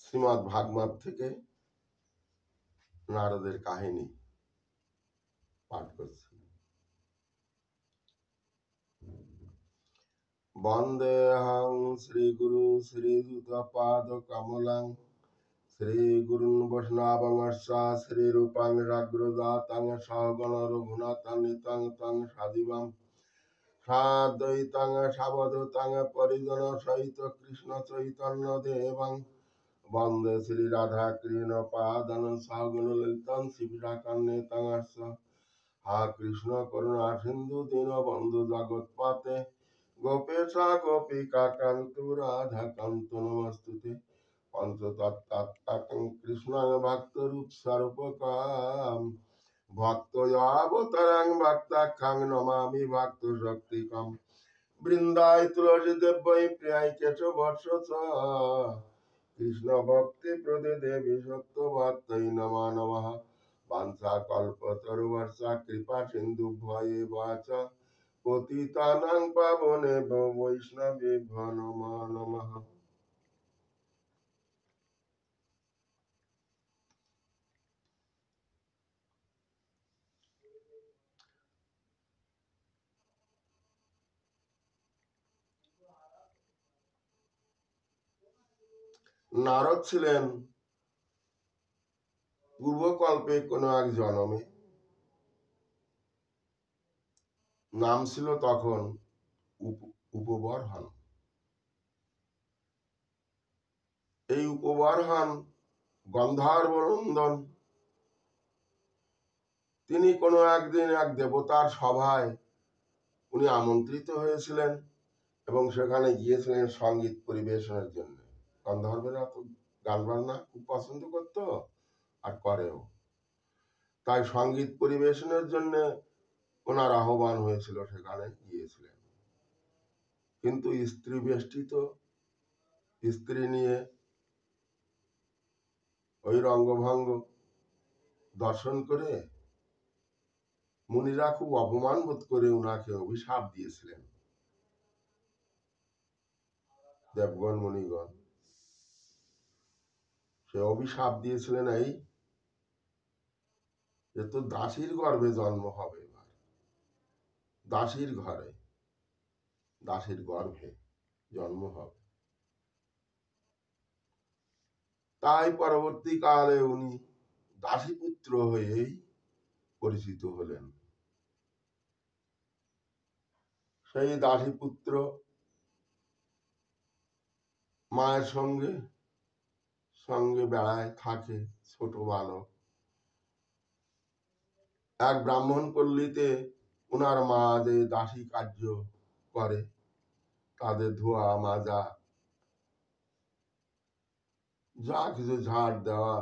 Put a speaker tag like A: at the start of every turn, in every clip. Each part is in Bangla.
A: শ্রীমদ্ ভাগবত থেকে নারদের কাহিনী পাঠ করছি। বন্দেহং শ্রীগুরু শ্রীযুত পাদ কমলং শ্রীগুরুন বৈষ্ণবংশ শ্রীরূপং রাগ্রজাতং সহগণ রঘুনাথান্বিতং তং সাদিবং সাদ্বৈতং সাবধূতং পরিজন সহিত কৃষ্ণ চৈতন্য দেবং বন্দে শ্রী রাধা কৃষ্ণ পাদন সহগণ ললিতং শিবিরাকান্বিতং হা কৃষ্ণ করুণা সিন্ধু দীন বন্ধু জগৎপতে গোপেশা গোপিকা কান্ত রাধা কান্ত নমস্তুতে পঞ্চতত্ত্বাত্মকং কৃষ্ণং ভক্ত রূপ স্বরূপকাম ভক্তয়াবতারং ভক্তাখ্যাং নমামি ভক্ত শক্তিকম বৃন্দায় তুলসী দেব্যৈ প্রিয়ায় কেশবর্ষ কৃষ্ণ ভক্তি প্রদে দেবী সত্য ভক্তৈ নমঃ নমঃ বাঞ্ছা কল্পতরুবর্ষা কৃপা সিন্ধু ভয়ে বাচ পতিতানাং পাবনেভ্যো বৈষ্ণবেভ্যো নমঃ নমঃ। নারদ ছিলেন পূর্বকল্পে কোনো এক জন্মে। নাম ছিল তখন উপবর্হন। এই উপবর্হন গন্ধর্বনন্দন। তিনি কোনো একদিন এক দেবতার সভায় উনি আমন্ত্রিত হয়েছিলেন এবং সেখানে গিয়েছিলেন সঙ্গীত পরিবেশনের জন্য। গন্ধর্বেরা তো গান বাজনা খুব পছন্দ করতো আর করেও, তাই সঙ্গীত পরিবেশনের জন্য ওনার আহ্বান হয়েছিল, সেখানে গিয়েছিলেন। কিন্তু স্ত্রী বেষ্টিত, স্ত্রী নিয়ে ওই রঙ্গভঙ্গ দর্শন করে মুনিরা খুব অপমান বোধ করে উনাকে অভিশাপ দিয়েছিলেন। দেবগণ মুনিগণ সে অভিশাপ দিয়েছিলেন এই যে তো দাসীর গর্ভে জন্ম হবে, এবার দাসীর ঘরে দাসীর গর্ভে জন্ম হবে। তাই পরবর্তীকালে উনি দাসীপুত্র হয়েই পরিচিত হলেন। সেই দাসীপুত্র মায়ের সঙ্গে সঙ্গে বেড়ায়, থাকে ছোট বালক। এক ব্রাহ্মণ পল্লীতে উনার মা যে দাসী কার্য করে, তাদের ধোয়া মাজা, যা কিছু ঝাড় দেওয়া,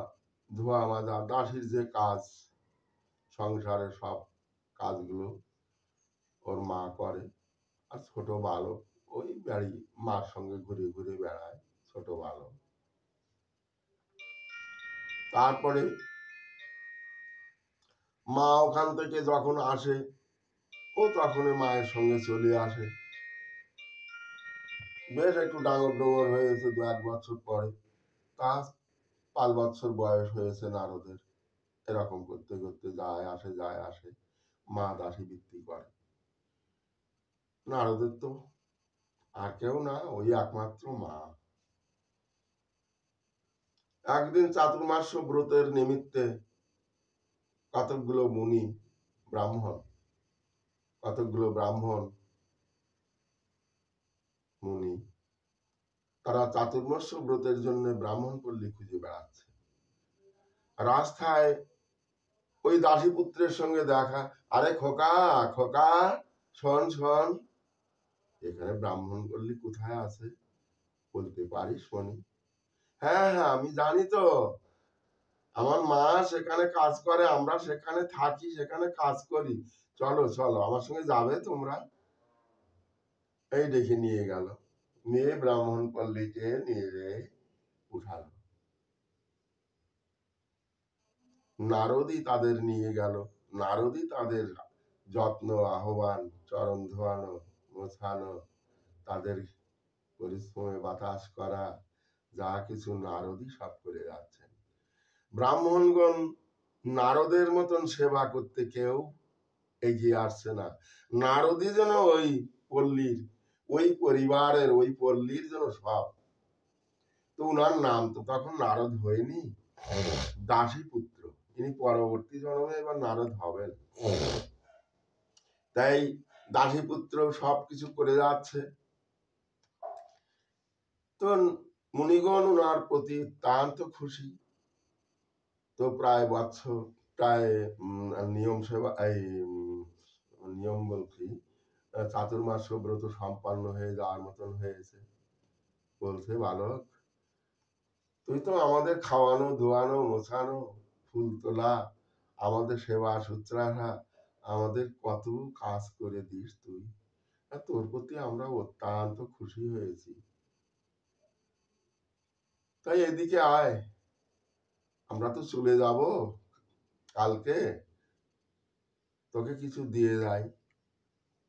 A: ধোয়া মাজা, দাসীর যে কাজ, সংসারের সব কাজগুলো ওর মা করে। আর ছোট বালক ওই বাড়ি মার সঙ্গে ঘুরে ঘুরে বেড়ায়, ছোট বালক। তারপরে মা ওখান থেকে যখন আসে, ও তখন মায়ের সঙ্গে চলে আসে। বেশ একটু ডাঙর ডোঙর হয়েছে, 2-1 বছর পরে, তা 5 বছর বয়স হয়েছে নারদের। এরকম করতে করতে যায় আসে যায় আসে, মা দাসী বৃত্তি করে। নারদের তো আর কেউ না, ওই একমাত্র মা। একদিন চাতুর্মাস্য ব্রতের নিমিত্তে কতকগুলো মুনি ব্রাহ্মণ, কতকগুলো ব্রাহ্মণ মুনি, তারা চাতুর্মাস্য ব্রতের জন্য ব্রাহ্মণ পল্লী খুঁজে বেড়াচ্ছে। রাস্তায় ওই দাসী পুত্রের সঙ্গে দেখা। আরে খোকা খোকা, শোন শোন, এখানে ব্রাহ্মণ পল্লী কোথায় আছে বলতে পারিস মনি? হ্যাঁ হ্যাঁ, আমি জানি তো, আমার মা সেখানে কাজ করে, আমরা সেখানে থাকি, সেখানে কাজ করি। চলো চলো, আমার সঙ্গে যাবে তোমরা? এই দেখে নিয়ে গেল, নিয়ে ব্রাহ্মণ পল্লীতে নিয়ে উঠালো। নারদই তাদের নিয়ে গেল। নারদই তাদের যত্ন, আহ্বান, চরণ ধোয়ানো, মোছানো, তাদের পরিশ্রমে বাতাস করা, যা কিছু নারদই সব করে যাচ্ছেন। ব্রাহ্মণগণ নারদের মতন সেবা করতে কেউ এগিয়ে আসছে না। নারদই যেন ওই পল্লীর, ওই পরিবারের, ওই পল্লীর যেন সব। তো উনার নাম তো তখন নারদ হয়নি, দাসী পুত্র। ইনি পরবর্তী জন্মে এবার নারদ হবেন। তাই দাসী পুত্র সবকিছু করে যাচ্ছে। তো মুনিগণ উনার প্রতি অত্যন্ত খুশি। তো প্রায় বছর, প্রায় নিয়ম সেবা, এই নিয়ম বলছি চাতুর্মাস্য ব্রত সম্পন্ন হয়ে যাওয়ার মতন হয়েছে। বলছে, বালক, তুই তো আমাদের খাওয়ানো, ধোয়ানো, মোছানো, ফুল তোলা, আমাদের সেবা শুশ্রূষা, আমাদের কত কাজ করে দিস তুই। তোর প্রতি আমরা অত্যন্ত খুশি হয়েছি। তাই এদিকে আয়, আমরা তো চলে যাব কালকে, তোকে কিছু দিয়ে যাই।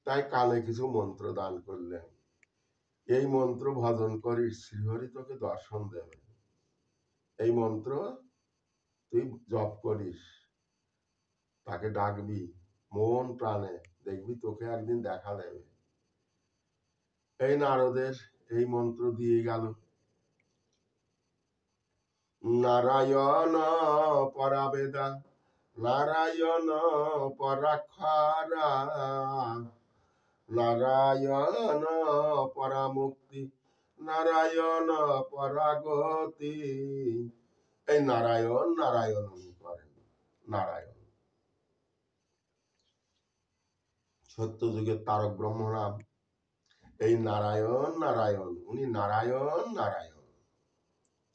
A: তাই কানে কিছু মন্ত্র দান করলেন। এই মন্ত্র ভজন করিস, শ্রীহরি তোকে দর্শন দেবে। এই মন্ত্র তুই জপ করিস, তাকে ডাকবি মন প্রাণে, দেখবি তোকে একদিন দেখা দেবে। এই নারদের এই মন্ত্র দিয়ে গেল। নারায়ণ পরাবেদা, নারায়ণ পরাক্ষরা, নারায়ণ পরামুক্তি, নারায়ণ পরাগতি। এই নারায়ণ নারায়ণ উনি করেন। নারায়ণ সত্য যুগের তারক ব্রহ্ম নাম। এই নারায়ণ নারায়ণ, উনি নারায়ণ নারায়ণ।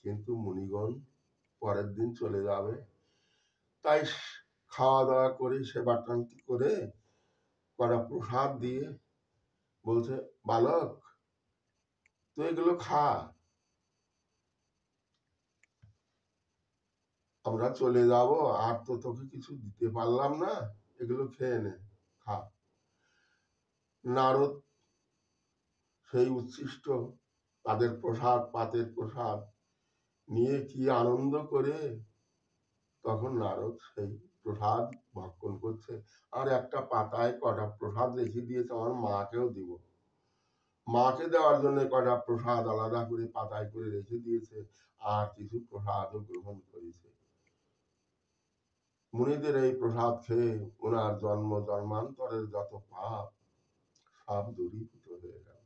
A: কিন্তু মুনিগণ পরের দিন চলে যাবে, তাই খাওয়া দাওয়া করে সেবাটান্তি করে কটা প্রসাদ দিয়ে বলছে, বালক, তুই এগুলো খা, আমরা চলে যাব, আর তো তোকে কিছু দিতে পারলাম না, এগুলো খেয়ে নে, খা। নারদ সেই উচ্ছিষ্ট তাদের প্রসাদ, পাতের প্রসাদ নিয়ে কি আনন্দ করে, তখন নারদ সেই প্রসাদ ভক্ষণ করছে। আর একটা পাতায় কটা প্রসাদ রেখে দিয়েছে, আমার মাকেও দিব। মাকে দেওয়ার জন্য কটা প্রসাদ আলাদা করে পাতায় করে রেখে দিয়েছে, আর কিছু প্রসাদও গ্রহণ করেছে। মুনিদের এই প্রসাদ খেয়ে ওনার জন্ম জন্মান্তরের যত পাপ সব দূরীভূত হয়ে গেল।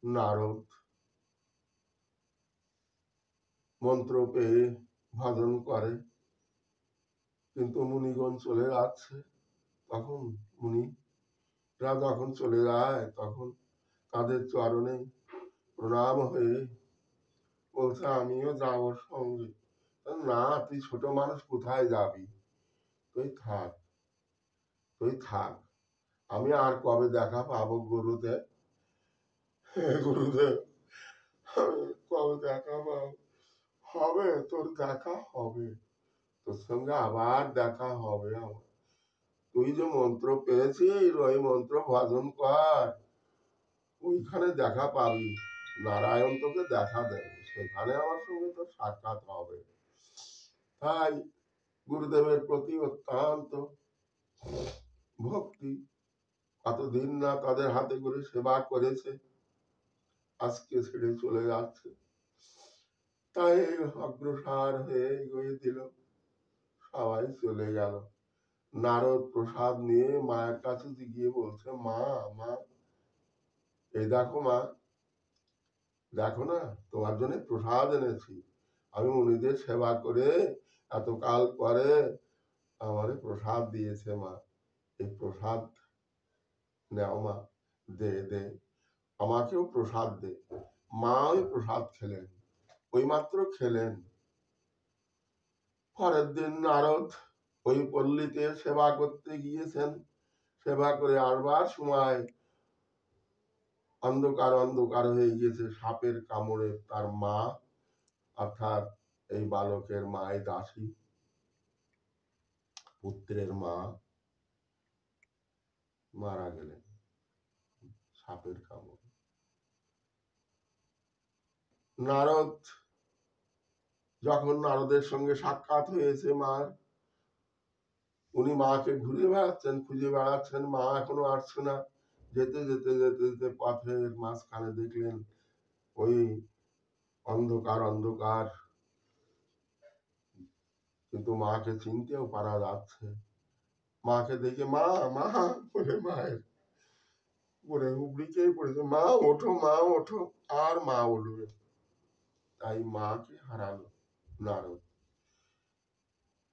A: নারদ মন্ত্র পেয়ে ভজন করে, কিন্তু মুনিগণ চলে যাচ্ছে। তখন মুনিরা যখন চলে যায়, তখন তাদের চরণে প্রণাম হয়ে বলছে, আমিও যাবো সঙ্গে। না, তুই ছোট মানুষ, কোথায় যাবি, তুই থাক, তুই থাক। আমি আর কবে দেখা পাবো গুরুদেব? গুরুদেব, আমি কবে দেখা পাবো? হবে, তোর দেখা হবে, তোর সঙ্গে আবার দেখা হবে আমার। তুই যে মন্ত্র পেয়েছিস, ওই মন্ত্র ভজন কর, ওইখানে দেখা পাবি। নারায়ণ তোকে দেখা দেবে, সেখানে আমার সঙ্গে তোর সাক্ষাৎ হবে। তাই গুরুদেবের প্রতি অত্যন্ত ভক্তি। কতদিন না তাদের হাতে করে সেবা করেছে, আজকে ছেড়ে চলে যাচ্ছে। তাই অগ্রসর হয়ে এগিয়ে দিল, সবাই চলে গেল। নারদ প্রসাদ নিয়ে মায়ের কাছে গিয়ে বলছে, মা, মা, এই দেখো মা, দেখো না, তোমার জন্য প্রসাদ এনেছি। আমি মুনিদের সেবা করে এতকাল পরে আমারে প্রসাদ দিয়েছে মা, এই প্রসাদ নেও মা, দে দে, আমাকেও প্রসাদ দে। মা ওই প্রসাদ খেলেন, ওই মাত্র খেলেন। পরের দিন নারদ ওই পল্লীতে সেবা করতে গিয়েছেন। সেবা করে আসবার সময় অন্ধকার অন্ধকার হয়ে গিয়েছে। সাপের কামড়ে তার মা, অর্থাৎ এই বালকের মায় দাসী, পুত্রের মা মারা গেলেন সাপের কামড়ে। নারদ যখন নারদের সঙ্গে সাক্ষাৎ হয়েছে মার, উনি মাকে ঘুরে বেড়াচ্ছেন, খুঁজে বেড়াচ্ছেন, মা এখনো আসছে না। যেতে যেতে যেতে যেতে পথের মাঝখানে দেখলেন ওই অন্ধকার অন্ধকার, কিন্তু মাকে চিনতেও পারা যাচ্ছে। মাকে দেখে মা মা বলে মায়ের পরে হুবড়িকেই পড়েছে, মা ওঠো মা ওঠো, আর মা উঠবে। তাই মাকে হারালো নারদ।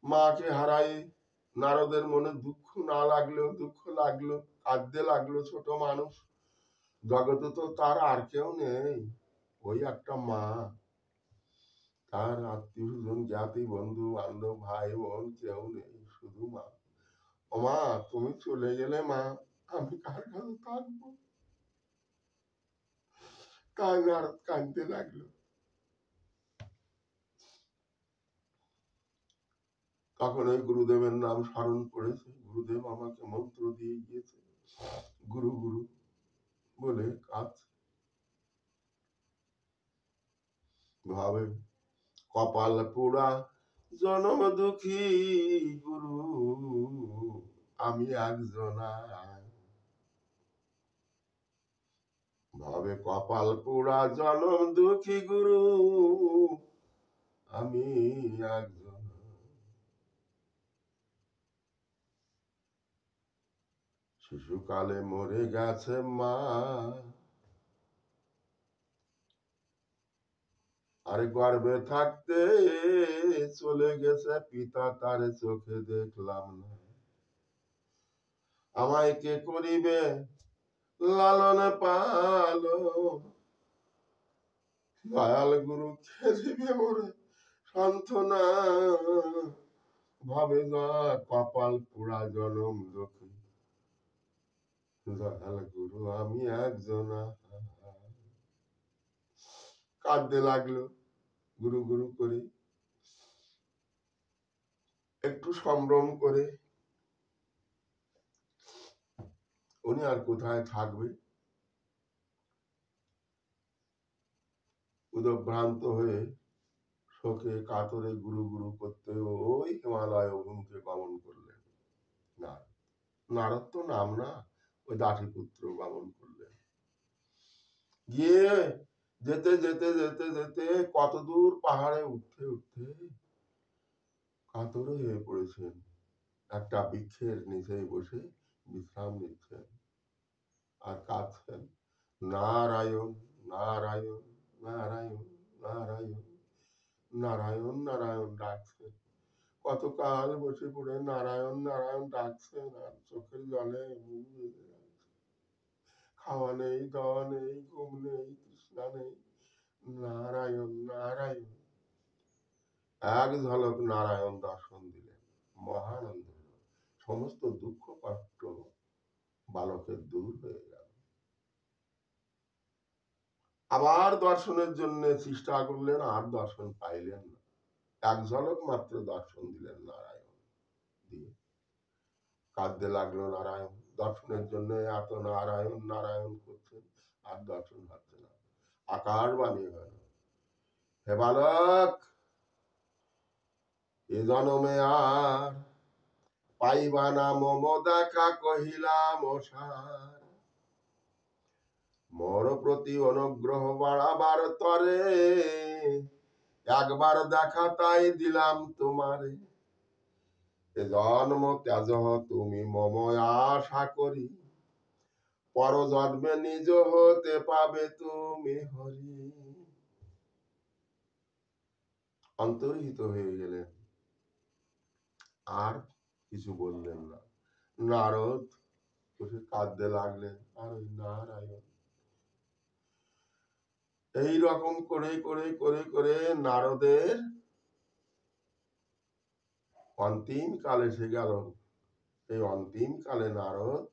A: মাকে হারাই নারদের মনে দুঃখ না লাগলেও দুঃখ লাগলো, কাঁদতে লাগলো। ছোট মানুষ, জগতে তো তার আর কেউ নেই, ওই একটা মা। তার আত্মীয় স্বজন জ্ঞাতি বন্ধু বান্ধব ভাই বোন কেউ নেই, শুধু মা। ও মা, তুমি চলে গেলে মা, আমি কার কাছে থাকবো? তাই নারদ কাঁদতে লাগলো। তখন ওই গুরুদেবের নাম স্মরণ করেছে। গুরুদেব আমাকে মন্ত্র দিয়ে গিয়েছে, গুরু গুরু বলে কাঁদছে। ভাবে কপাল পোড়া জনম দুঃখী গুরু আমি একজনা। ভাবে কপাল পোড়া জনম দুঃখী গুরু আমি একজনা। শিশুকালে মরে গেছে মা, আর গর্ভে থাকতে চলে গেছে পিতা, তারে চোখে দেখলাম না। আমায় কে করিবে লালন পালন, দয়াল গুরু কে দিবে মোরে সান্ত্বনা। ভাবে যা কপাল পোড়া জনম দুঃখী, দয়াল গুরু আমি একজনা। কাঁদতে লাগলো গুরু গুরু করে, একটু সম্ভ্রম করে। উনি আর কোথায় থাকবে? উদভ্রান্ত হয়ে শোকে কাতরে গুরু গুরু করতে ওই হিমালয় অভিমুখে গমন করলেন। নারদ তো নাম না, ওই দাসীপুত্র গমন করলেন। গিয়ে যেতে যেতে যেতে যেতে কত দূর পাহাড়ে উঠতে উঠতে কাতর হয়ে পড়েছেন। একটা বৃক্ষের নিচে বসে বিশ্রাম নিচ্ছেন আর কাঁদছেন, নারায়ণ নারায়ণ নারায়ণ নারায়ণ নারায়ণ নারায়ণ ডাকছেন। কতকাল বসে পড়ে নারায়ণ নারায়ণ ডাকছেন, আর চোখের জলে মুখ ভিজে যাচ্ছে। খাওয়া নেই, দাওয়া নেই, ঘুম নেই, তৃষ্ণা নেই, নারায়ণ নারায়ণ। এক ঝলক নারায়ণ দর্শন দিলেন, মহানন্দ হল। সমস্ত দুঃখ কষ্ট বালকের দূর হয়ে গেল। আবার দর্শনের জন্য চেষ্টা করলেন, আর দর্শন পাইলেন না। এক ঝলক মাত্র দর্শন দিলেন নারায়ণ দিয়ে। কাঁদতে লাগলো নারায়ণ, দর্শনের জন্য এত নারায়ণ নারায়ণ করছেন, আর দর্শন হচ্ছে না। আকার বাণী হল, হে বালক, এ জনমে আর পাইবা না মম দেখা, কহিলাম সার। মোর প্রতি অনুগ্রহ বাড়াবার তরে, একবার দেখা তাই দিলাম তোমারে। এ জন্ম ত্যাজ তুমি মম আশা করি, পর জন্মে নিজ হতে পাবে তুমি হরি। অন্তর্হিত হয়ে গেলেন, আর কিছু বললেন না। নারদ বসে কাঁদতে লাগলেন, আর ওই নারায়ণ। এইরকম করে করে করে করে নারদের অন্তিম কাল এসে গেল। এই অন্তিম কালে নারদ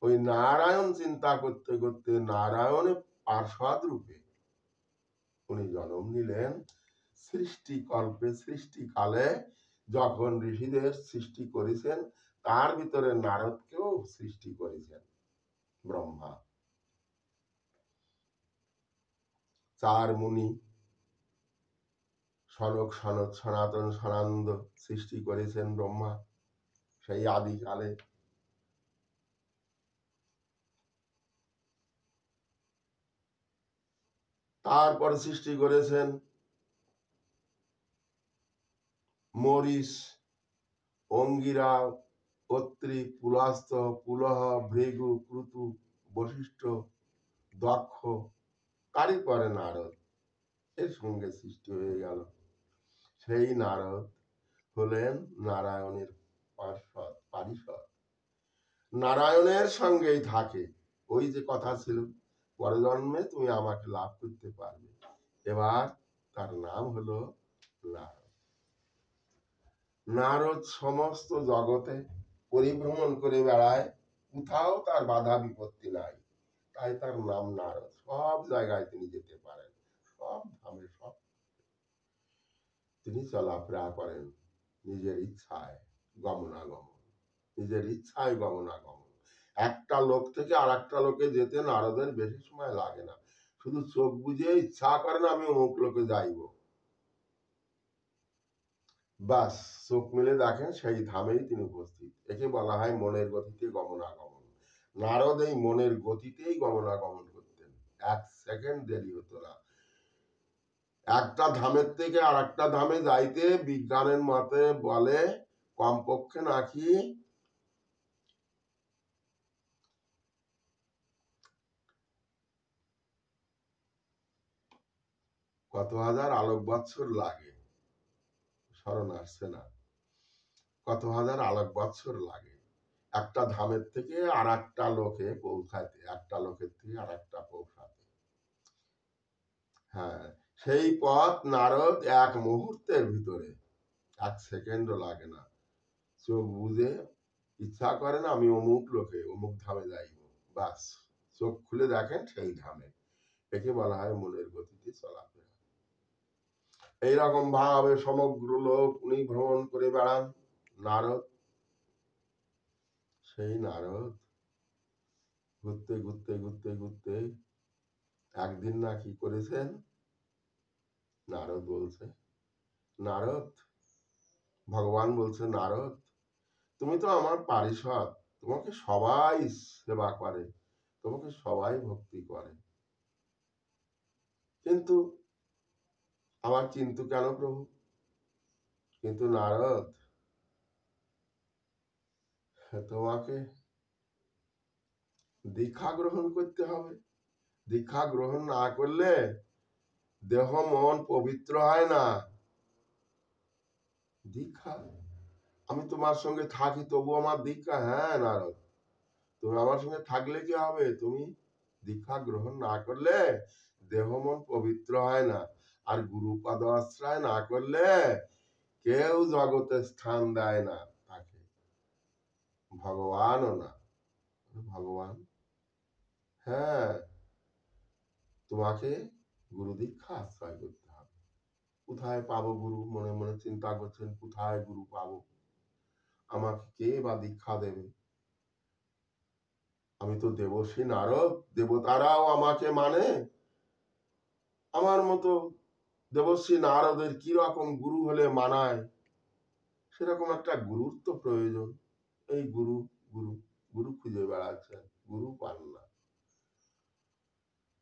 A: ওই নারায়ণ চিন্তা করতে করতে নারায়ণের পার্শ্বদ রূপে উনি জন্ম নিলেন। সৃষ্টিকল্পে সৃষ্টিকালে যখন ঋষিদের সৃষ্টি করেছেন, তার ভিতরে নারদকেও সৃষ্টি করেছেন ব্রহ্মা। চার মুনি সনক সনদ সনাতন সনান্দ সৃষ্টি করেছেন ব্রহ্মা সেই আদিকালে। তারপর সৃষ্টি করেছেন মরিচ, অঙ্গিরা, অত্রি, পুলাস্ত, পুলহ, ভৃগু, ক্রুতু, বশিষ্ঠ, দক্ষ, তারই পরে নারদ, এর সঙ্গে সৃষ্টি হয়ে গেল। সেই নারদ হলেন নারায়ণের পারিষদ। নারায়ণের সঙ্গেই থাকে। ওই যে কথা ছিল পরজন্মে তুমি আমাকে লাভ করতে পারবে, এবার তার নাম হলো নারদ। নারদ সমস্ত জগতে পরিভ্রমণ করে বেড়ায়, কোথাও তার বাধা বিপত্তি নাই, তাই তার নাম নারদ। সব জায়গায় তিনি যেতে পারেন, সব ধামে সব তিনি চলাফেরা করেন নিজের ইচ্ছায় গমনাগমন, নিজের ইচ্ছায় গমনাগমন। একটা লোক থেকে আর একটা লোকে যেতে নারদের বেশি সময় লাগে না, শুধু চোখ বুঝে ইচ্ছা করেন আমি অমুক লোকে যাইব, বাস চোখ মিলে দেখেন সেই ধামেই তিনি উপস্থিত। একে বলা হয় মনের গতিতে গমনাগমন। নারদ এই মনের গতিতেই গমনাগমন করতেন, এক সেকেন্ড দেরি হতো না। একটা ধামের থেকে আর একটা ধামে যাইতে বিজ্ঞানের মতে বলে কমপক্ষে নাকি কত হাজার আলোক বৎসর লাগে, স্মরণ আসছে না, কত হাজার আলোক বৎসর লাগে একটা ধামের থেকে আর একটা লোকে পৌঁছাতে, একটা লোকের থেকে আর একটা পৌঁছাতে। হ্যাঁ, সেই পথ নারদ এক মুহূর্তের ভিতরে, এক সেকেন্ডও লাগে না, চোখ বুঝে ইচ্ছা করেন আমি অমুক লোকে অমুক ধামে যাইব, বাস চোখ খুলে দেখেন সেই ধামে। একে বলা হয় মনের গতিতে চলাফেরা। এইরকম ভাবে সমগ্র লোক উনি ভ্রমণ করে বেড়ান নারদ। সেই নারদ ঘুরতে ঘুরতে ঘুরতে ঘুরতে একদিন না কি করেছেন, নারদ বলছে, নারদ, ভগবান বলছে নারদ তুমি তো আমার পারিষদ, তোমাকে সবাই সেবা করে, তোমাকে সবাই ভক্তি করে, কিন্তু আমার কিন্তু কেন প্রভু? কিন্তু নারদ তোমাকে দীক্ষা গ্রহণ করতে হবে, দীক্ষা গ্রহণ না করলে দেহ মন পবিত্র হয় না। দীক্ষা, আমি তোমার সঙ্গে থাকি তবু আমার দীক্ষা? হ্যাঁ নারদ, তুমি আমার সঙ্গে থাকলে কি হবে, তুমি দীক্ষা গ্রহণ না করলে দেহ মন পবিত্র হয় না, আর গুরুপদ আশ্রয় না করলে কেউ জগতে স্থান দেয় না তাকে, ভগবানও না। ভগবান, হ্যাঁ তোমাকে গুরু দীক্ষা আশ্রয় করতে হবে। কোথায় পাবো গুরু? মনে মনে চিন্তা করছেন, কোথায় গুরু পাবো, আমাকে কে বা দীক্ষা দেবে? আমি তো দেবশ্রী নারদ, দেবতারাও আমাকে মানে, আমার মতো দেবশ্রী নারদের কি রকম গুরু হলে মানায়, সেরকম একটা গুরুর তো প্রয়োজন। এই গুরু গুরু গুরু খুঁজে বেড়াচ্ছেন, গুরু পান না।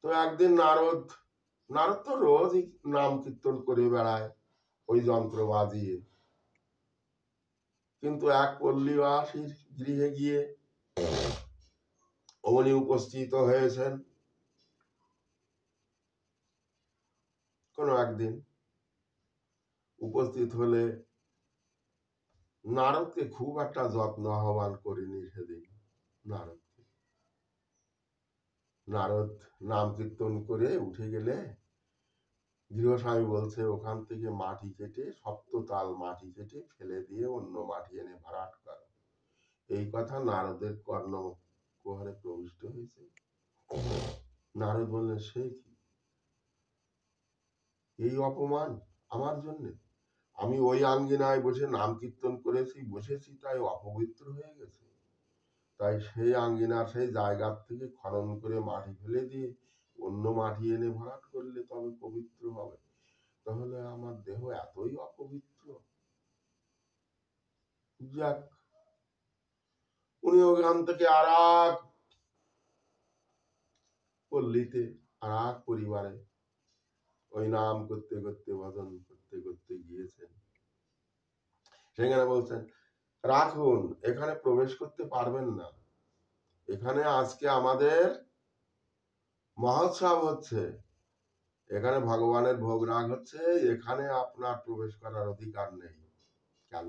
A: তো একদিন নারদ, নারদ তো রোজই নাম কীর্তন করে বেড়ায় ওই যন্ত্র বাজিয়ে, কিন্তু এক পল্লীবাসীর গৃহে গিয়ে উনি উপস্থিত হয়েছেন কোনো একদিন। উপস্থিত হলে নারদকে খুব একটা যত্ন আহ্বান করেনি সেদিন। নারদকে, নারদ নাম কীর্তন করে উঠে গেলে গৃহস্বামী বলছে ওখান থেকে মাটি কেটে, সপ্ততাল মাটি কেটে ফেলে দিয়ে অন্য মাটি এনে ভরাট করো। এই কথা নারদের কর্ণ কুহরে প্রবিষ্ট হয়েছে। নারদ বললেন সে কি, এই অপমান আমার জন্য? আমি ওই আঙ্গিনায় বসে নাম কীর্তন করেছি, বসেছি, তাই অপবিত্র হয়ে গেছে? তাই সেই আঙ্গিনার সেই জায়গার থেকে খনন করে মাটি ফেলে দিয়ে অন্য মাটি এনে ভরাট করলে তবে পবিত্র হবে, তাহলে আমার দেহ এতই অপবিত্র। যাক, উনি ওখান থেকে আর এক পল্লীতে আর এক পরিবারে ওই নাম করতে করতে ভজন করতে করতে গিয়েছেন। সেখানে বলছেন, রাখুন, এখানে প্রবেশ করতে পারবেন না, এখানে আজকে আমাদের মহোৎসব হচ্ছে, এখানে ভগবানের ভোগ রাগ হচ্ছে, এখানে আপনার প্রবেশ করার অধিকার নেই। কেন?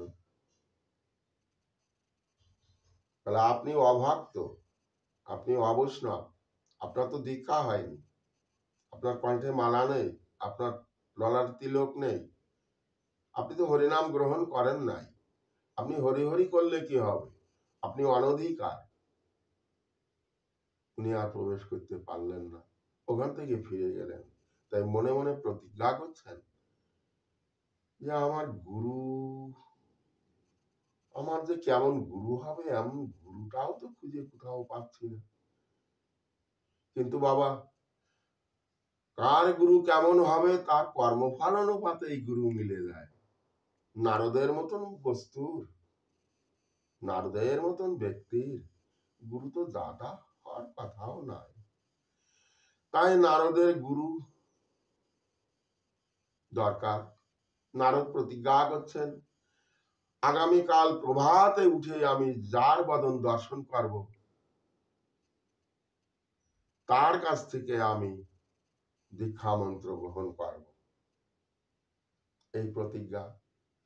A: তাহলে আপনি অভক্ত, আপনি অবৈষ্ণব, আপনার তো দীক্ষা হয়নি, আপনার কণ্ঠে মালা নেই, আপনার ললার তিলক নেই, আপনি তো হরিনাম গ্রহণ করেন নাই, আপনি হরি হরি করলে কি হবে, আপনি অনধিকার। উনি আর প্রবেশ করতে পারলেন না, ওখান থেকে ফিরে গেলেন। তাই মনে মনে প্রতিজ্ঞা করছেন যে আমার গুরু, আমার যে কেমন গুরু হবে, এমন গুরুটাও তো খুঁজে কোথাও পাচ্ছি না। কিন্তু বাবা, কার গুরু কেমন হবে তার কর্মফল অনুপাতে এই গুরু মিলে যায়। নারদের মতন বস্তুর, নারদের মতন ব্যক্তির গুরু তো দাদা হওয়ার কথাও নাই। তাই নারদের গুরু দরকার। নারদ প্রতিজ্ঞা করছেন, আগামীকাল প্রভাতে উঠে আমি যার বদন দর্শন করব, তার কাছ থেকে আমি দীক্ষা মন্ত্র গ্রহণ করব। এই প্রতিজ্ঞা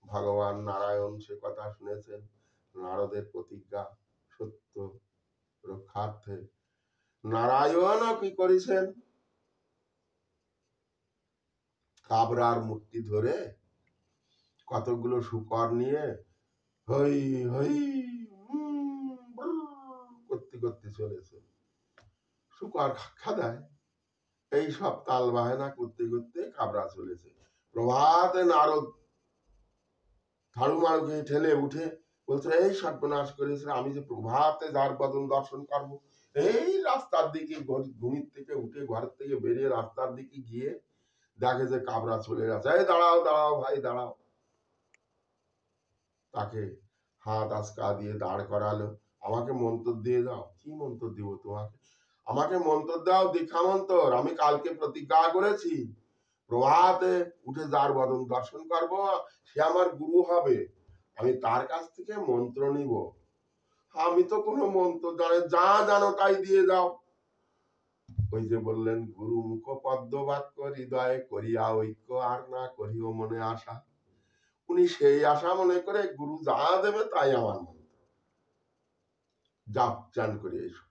A: ভগবান নারায়ণ সে কথা শুনেছেন। নারদের প্রতিজ্ঞা সত্য রক্ষার্থে নারায়ণও কি করেছেন, কাবরার মূর্তি ধরে কতগুলো শুকর নিয়ে হই হই করতে করতে চলেছে। শুকর খাদায় এই সব তাল বাহানা করতে করতে কাবরা চলেছে। প্রভাতে নারদ ঝাড়ু মারুকে ঠেলে উঠে বলছে, এই সর্বনাশ করেছে, আমি যে প্রভাতে যার বদন দর্শন করবো। এই রাস্তার দিকে ঘুমির থেকে উঠে ঘর থেকে বেরিয়ে রাস্তার দিকে গিয়ে দেখে যে কাবরা চলে গেছে। এই দাঁড়াও দাঁড়াও ভাই দাঁড়াও। তাকে হাত আচকা দিয়ে দাঁড় করালো। আমাকে মন্ত্র দিয়ে দাও। কি মন্ত্র দিব তোমাকে? আমাকে মন্ত্র দাও, দীক্ষা মন্ত্র। আমি কালকে প্রতিজ্ঞা করেছি, প্রভাতে উঠে যার বদন দর্শন করবো সে আমার গুরু হবে, আমি তার কাছ থেকে মন্ত্র নিব। আমি তো কোনো মন্ত্র জানে, যা জানো তাই দিয়ে যাও। ওই যে বললেন, গুরু মুখ পদ্ম বাক্য হৃদয়ে করিয়া ঐক্য, আর না করিও মনে আশা। উনি সেই আশা মনে করে গুরু যা দেবে তাই আমার মন্ত্র, জাপ চান করে এসো।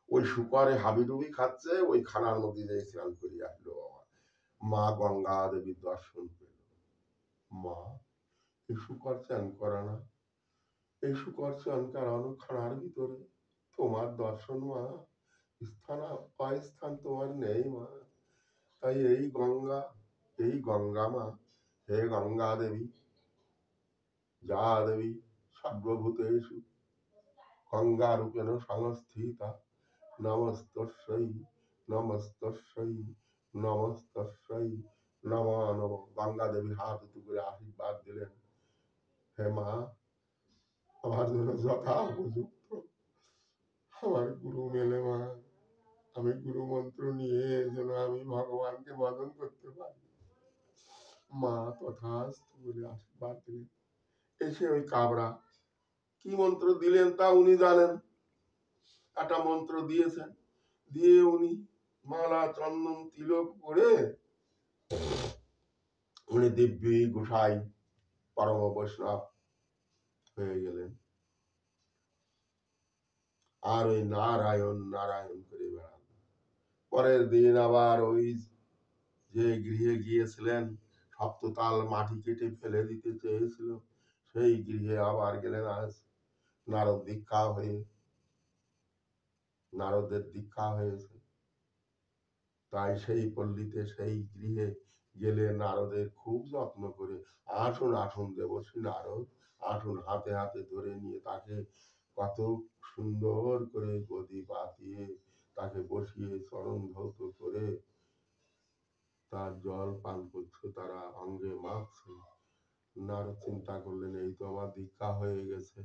A: ওই শুকরে হাবিডুবি খাচ্ছে, ওই খানার মধ্যে যে স্নান করিয়া আসলো। মা গঙ্গা দেবীর দর্শন পেল। মা, এই শুকর চান করা না, এই শুকর চান করানো খানার ভিতরে, তোমার দর্শন মা, স্থান স্থান তোমার নেই মা। তাই এই গঙ্গা মা, হে গঙ্গা দেবী, যা দেবী সর্বভূতেষু গঙ্গা রূপেণ সংস্থিতা, নমস্তস্যৈ নমস্তস্যৈ নমস্তস্যৈ নমো নমঃ। গঙ্গা দেবী হাত উঁচু করে আশীর্বাদ দিলেন, হে মা, আমার জন্য যথা উপযুক্ত আমার গুরু মেলে মা, আমি গুরু মন্ত্র নিয়ে যেন আমি ভগবানকে বদন করতে পারি। মা তথাস্তু বলে আশীর্বাদ দিলেন। এসে ওই কাবরা কি মন্ত্র দিলেন তা উনি জানেন। একটা মন্ত্র দিয়েছেন, দিয়ে উনি মালা চন্দন তিলক পরে উনি দিব্যি গোসাই পরম বৈষ্ণব হয়ে গেলেন। আর ওই নারায়ণ নারায়ণ করে বেড়ান। পরের দিন আবার ওই যে গৃহে গিয়েছিলেন, সপ্ততাল মাটি কেটে ফেলে দিতে চেয়েছিল, সেই গৃহে আবার গেলেন। আজ নারদ দীক্ষা হয়ে, নারদের দীক্ষা হয়েছে, তাই সেই পল্লীতে সেই গৃহে গেলে নারদের খুব যত্ন করে, আসুন আসুন দেবশ্রী নারদ, আসুন, হাতে হাতে ধরে নিয়ে তাকে কত সুন্দর করে গদি পাতিয়ে তাকে বসিয়ে চরণ ধৌত করে তার জল পান করছে, তারা অঙ্গে মাখছে। নারদ চিন্তা করলেন, এই তো আমার দীক্ষা হয়ে গেছে,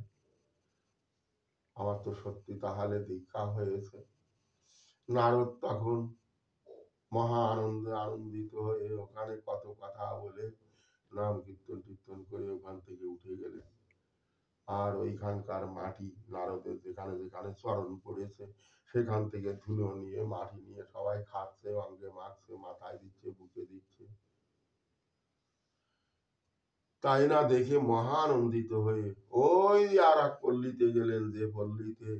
A: আমার তো সত্যি তাহলে দীক্ষা হয়েছে। নারদ তখন মহা আনন্দে আনন্দিত হয়ে ওখানে কত কথা বলে নাম কীর্তন টীর্তন করে ওখান থেকে উঠে গেলেন। আর ওইখানকার মাটি নারদের যেখানে যেখানে চরণ পড়েছে সেখান থেকে ধুলো নিয়ে মাটি নিয়ে সবাই খাচ্ছে, অঙ্গে মাখছে, মাথায় দিচ্ছে, বুকে দিচ্ছে। তাই না দেখে মহা আনন্দিত হয়ে ওই আর এক পল্লীতে গেলেন, যে পল্লীতে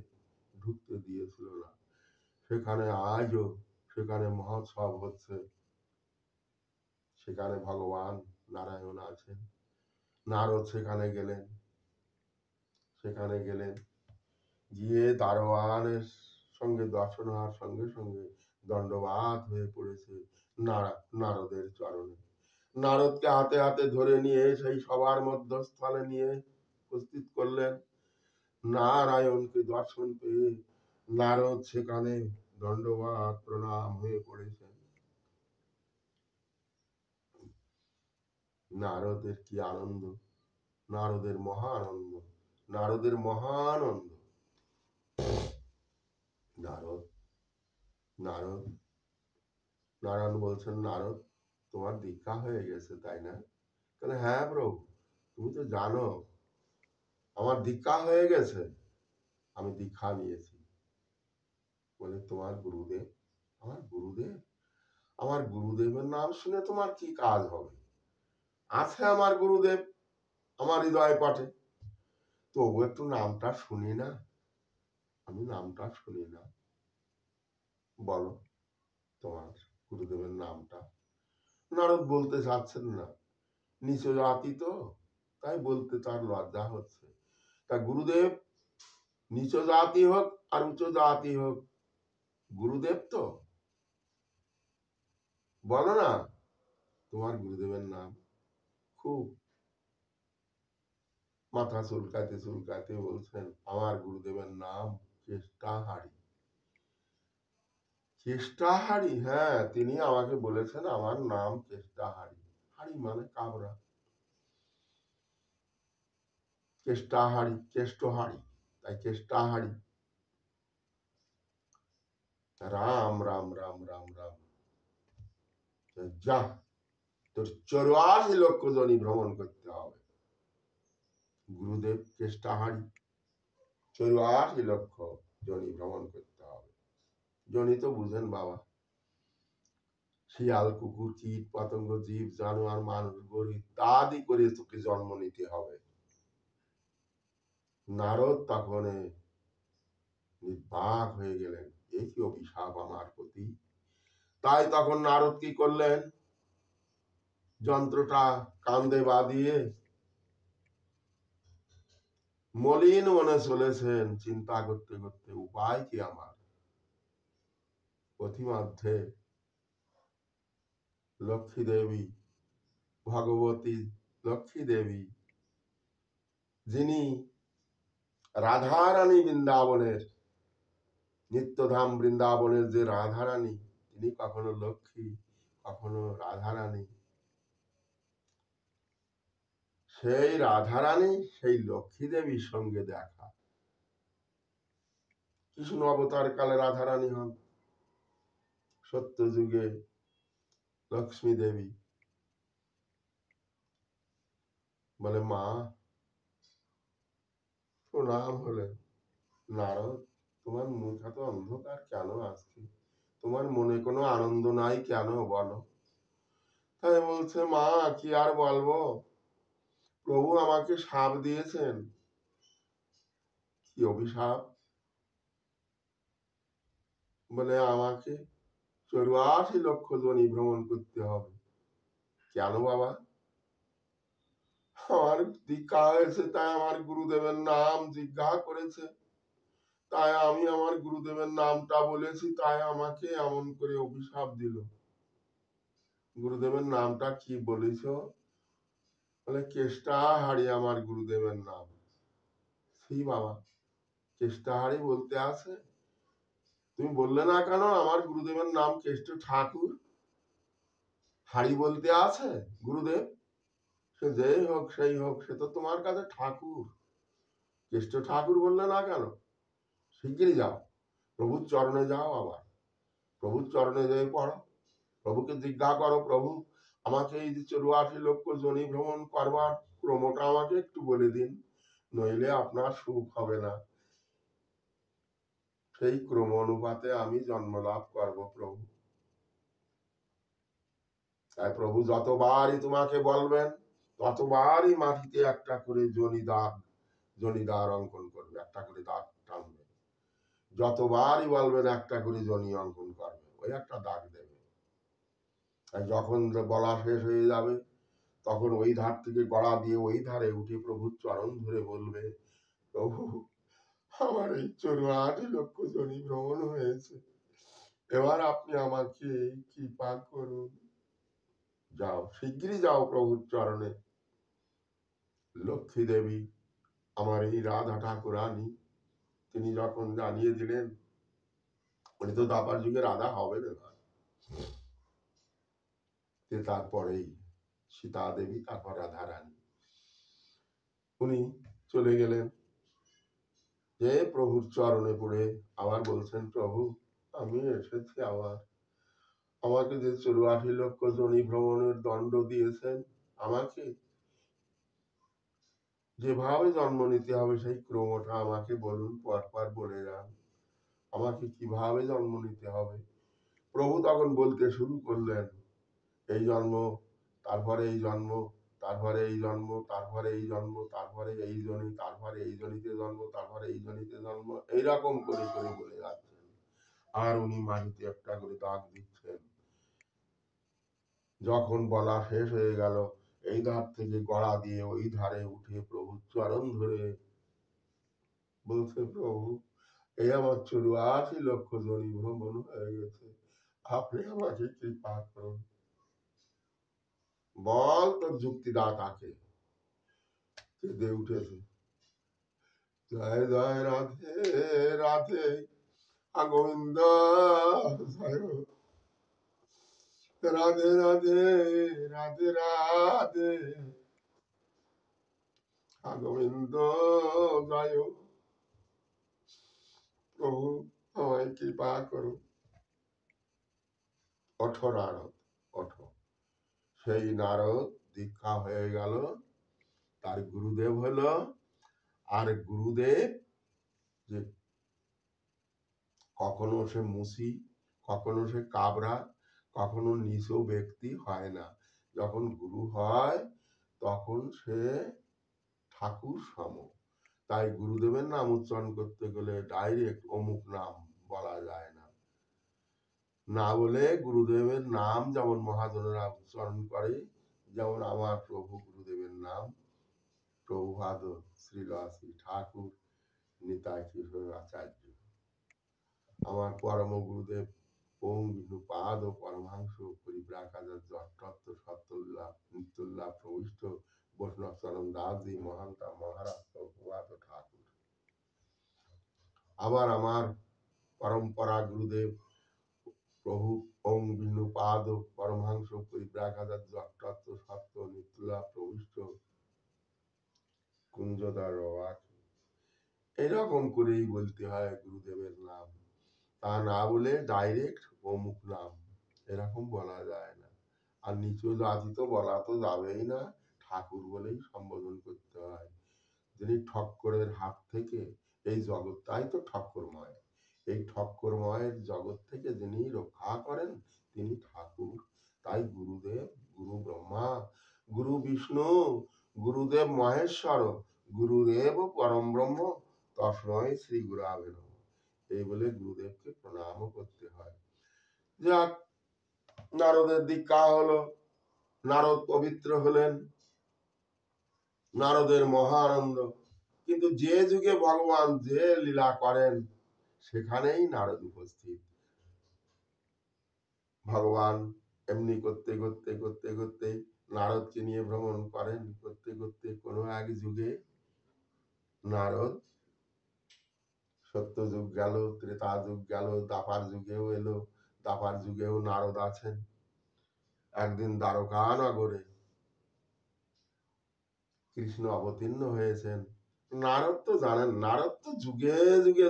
A: ঢুকতে দিয়েছিল না, সেখানে আজও সেখানে মহোৎসব হচ্ছে, সেখানে ভগবান নারায়ণ আছেন। নারদ সেখানে গেলেন, গিয়ে দারোয়ানের সঙ্গে দর্শন হওয়ার সঙ্গে সঙ্গে দণ্ডবাত হয়ে পড়েছে নারদের চরণে। নারদকে হাতে হাতে ধরে নিয়ে সেই সবার মধ্যস্থলে নিয়ে উপস্থিত করলেন। নারায়ণকে দর্শন পেয়ে নারদ সেখানে দণ্ডবাত প্রণাম হয়ে পড়েছেন। নারদের কি আনন্দ, নারদের মহা আনন্দ, নারদের মহা আনন্দ। নারদ নারদ নারায়ণ বলছেন, নারদ তোমার দীক্ষা হয়ে গেছে তাই না? তাহলে হ্যাঁ প্রভু, তুমি তো জানো আমার দীক্ষা হয়ে গেছে, আমি দীক্ষা নিয়েছি। বলে তোমার গুরুদেব? আমার গুরুদেব? আমার গুরুদেবের নাম শুনে তোমার কি কাজ হবে? আছে আমার গুরুদেব আমার হৃদয় পটে, তবু একটু নামটা শুনি না, আমি নামটা শুনি না। বলো তোমার গুরুদেবের নামটা। নারদ বলতে চাচ্ছেন না, নিচ জাতি তো, তাই বলতে তার লজ্জা হচ্ছে। তা গুরুদেব নিচ জাতি হোক আর উচ্চ জাতি হোক, গুরুদেব তো, বলো না তোমার গুরুদেবের নাম। খুব মাথা চুলকাতে চুলকাতে বলছেন, আমার গুরুদেবের নাম চেষ্টাহারি। চেষ্টাহারি? হ্যাঁ, তিনি আমাকে বলেছেন আমার নাম চেষ্টাহারি। হারি মানে কাবরা, চেষ্টাহারি, চেষ্টহারি, তাই চেষ্টাহারি। রাম রাম রাম রাম রাম। যা, তোর 84 লক্ষ জনি ভ্রমণ করতে হবে। গুরুদেব চেষ্টাহারি, 84 লক্ষ জনি ভ্রমণ করতে হবে। জনি তো বুঝেন বাবা, শিয়াল, কুকুর, কীট পতঙ্গ, জীব জানোয়ার, মানুষ, গরু ইত্যাদি করে তোকে জন্ম নিতে হবে। নারদ তখন নির্বাক হয়ে গেলেন, এ কি অভিশাপ আমার প্রতি। তাই তখন নারদ কি করলেন, যন্ত্রটা কান্দে বাঁধিয়ে মলিন মনে চলেছেন, চিন্তা করতে করতে উপায় কি আমার। পথিমধ্যে লক্ষ্মী দেবী, ভগবতী লক্ষ্মী দেবী, যিনি রাধারানী বৃন্দাবনের, নিত্যধাম বৃন্দাবনের যে রাধারানী, তিনি কখনো লক্ষ্মী কখনো রাধারানী, সেই রাধারানী সেই লক্ষ্মী দেবীর সঙ্গে দেখা। কৃষ্ণ অবতার কালে রাধারানী হন, সত্য যুগে লক্ষ্মী দেবী। বলে মা প্রণাম হলেন। নারদ, তোমার মুখ এত অন্ধকার কেন আজকে? তোমার মনে কোনো আনন্দ নাই কেন বলো? তাই বলছে, মা কি আর বলবো, প্রভু আমাকে শাপ দিয়েছেন। কি অভিশাপ? বলে আমাকে 84 লক্ষ জনি ভ্রমণ করতে হবে। কেন বাবা? আমার দীক্ষা হয়েছে, তাই আমার গুরুদেবের নাম জিজ্ঞাসা করেছে, তাই আমি আমার গুরুদেবের নামটা বলেছি, তাই আমাকে এমন করে অভিশাপ দিল। গুরুদেবের নামটা কি বলেছ? বলে কেষ্টাহারি আমার গুরুদেবের নাম। সেই বাবা, চেষ্টাহারি বলতে আছে, তুমি বললে না কেন আমার গুরুদেবের নাম কেষ্ট ঠাকুর? হাড়ি বলতে আছে গুরুদেব? সে যেই হোক সেই হোক, সে তো তোমার কাছে ঠাকুর। কেষ্ট ঠাকুর বললে না কেন? শিগগিরই যাও, প্রভুর চরণে যাও। আবার প্রভুর চরণে যেয়ে পড়ো, প্রভুকে জিজ্ঞাসা করো, প্রভু আমাকে এই যে 84 লক্ষ জনি ভ্রমণ করবার ক্রমটা আমাকে একটু বলে দিন, নইলে আপনার সুখ হবে না। সেই ক্রম অনুপাতে আমি জন্ম লাভ করবো প্রভু। তাই প্রভু যতবারই তোমাকে বলবেন, ততবারই মাটিতে একটা করে জনিদার অঙ্কন করবে, একটা করে দাগ টানবে। যতবারই বলবেন একটা করে জনি অঙ্কন করবে, ওই একটা দাগ দেবে। যখন বলা শেষ হয়ে যাবে, তখন ওই ধার থেকে গড়া দিয়ে ওই ধারে উঠে প্রভুর চরণ ধরে বলবে, প্রভু আমার এই 84 লক্ষ জনি ভ্রমণ হয়েছে, এবার আপনি আমাকে কৃপা করুন। যাও, শিগগিরই যাও প্রভুর চরণে। লক্ষ্মী দেবী, আমার এই রাধা ঠাকুরানী, তিনি যখন জানিয়ে দিলেন, উনি তো দাপার যুগে রাধা হবে না, তারপরেই সীতা দেবী, তারপর রাধা রানী, উনি চলে গেলেন। যে প্রভুর চরণে পড়ে আবার বলছেন, প্রভু আমি এসেছি আবার, আমাকে যে 84 লক্ষ জনি ভ্রমণের দণ্ড দিয়েছেন, আমাকে যেভাবে জন্ম নিতে হবে সেই ক্রমটা আমাকে বলুন, পরপর বলে যান, আমাকে কিভাবে জন্ম নিতে হবে। প্রভু তখন বলতে শুরু করলেন, এই জন্ম, তারপরে এই জন্ম, তারপরে এই জন্ম, তারপরে এই জন্ম, তারপরে এই জনি, তারপরে এই জনিতে জন্ম, তারপরে এই জনিতে জন্ম, এইরকম করে করে বলে যাচ্ছেন। আর উনি মাটিতে একটা করে দাগ দিচ্ছেন। যখন বলা শেষ হয়ে গেল, এই ধার থেকে গড়া দিয়ে ওই ধারে উঠে প্রভুর চরণ ধরে বলছে, প্রভু এই আমার 84 লক্ষ জনি ভ্রমণ হয়ে গেছে, আপনি আমাকে কৃপা করুন। বল তোর যুক্তি দা তাকে। কেঁদে উঠেছে, জয় জয় রাধে রাধে গোবিন্দ, রাধে রাধে রাধে রাধে গোবিন্দ জয়। প্রভু আমায় কৃপা করুন। ওঠো নারদ, ওঠো। সেই নারদ দীক্ষা হয়ে গেল, তার গুরুদেব হলো। আর গুরুদেব যে কখনো সে মুসি, কখনো সে কাবরা, কখনো নিচু ব্যক্তি হয় না। যখন গুরু হয় তখন সে ঠাকুর সম। তাই গুরুদেবের নাম উচ্চারণ করতে গেলে ডাইরেক্ট অমুক নাম বলা যায় না, না বলে গুরুদেবের নাম যেমন মহাজনেরা উচ্চারণ করে, যেমন আমার প্রভু গুরুদেবের নাম প্রভুপাদ শ্রীলশ্রী ঠাকুর নিতাই কিশোর আচার্য, আমার পরম গুরুদেব ওম বিষ্ণু পাদ ও পরমাংশ পরিব্রাকাচার্য অষ্টত্ব সত্যল্লাভ নিত্যল্লাভ প্রবিষ্ট বৈষ্ণব চরণ দাসজি মহান্তা মহারাষ্ট্র প্রভাত ঠাকুর। আবার আমার পরম্পরা গুরুদেব প্রভু ওম বিষ্ণু পাদ ও পরমহংস পরিব্রাকাচার্য অষ্টত্ব সত্য নিত্যল্লাভ প্রবিষ্ট কুঞ্জদার রবাক। এরকম করেই বলতে হয় গুরুদেবের নাম, তা না বলে ডাইরেক্ট অমুক নাম এরকম বলা যায় না। আর নিচু জাতি তো বলা তো যাবেই না, ঠাকুর বলেই সম্বোধন করতে হয়। যিনি ঠক্করের হাত থেকে, এই জগৎটাই তো ঠক্করময়, এই ঠক্করময়ের জগৎ থেকে যিনি রক্ষা করেন তিনি ঠাকুর। তাই গুরুদেব, গুরু ব্রহ্মা, গুরু বিষ্ণু, গুরুদেব মহেশ্বর, গুরুদেব পরম ব্রহ্ম, তস্মৈ শ্রী গুরাবে নমঃ, এই বলে গুরুদেবকে প্রণাম করতে হয়। যাক, নারদের দীক্ষা হলো, নারদ পবিত্র হলেন, নারদের মহা আনন্দ। কিন্তু যে যুগে ভগবান যে লীলা করেন সেখানেই নারদ উপস্থিত। ভগবান এমনি করতে করতে করতে করতে নারদকে নিয়ে ভ্রমণ করেন, করতে করতে কোনো এক যুগে নারদ সত্য যুগ গেল, ত্রেতা যুগ গেল, দাপার যুগেও এলো। দাপার যুগেও নারদ আছেন। একদিন দ্বারকা নগরে কৃষ্ণ অবতীর্ণ হয়েছেন। নারদ তো জানেন, নারদ তো যুগে যুগে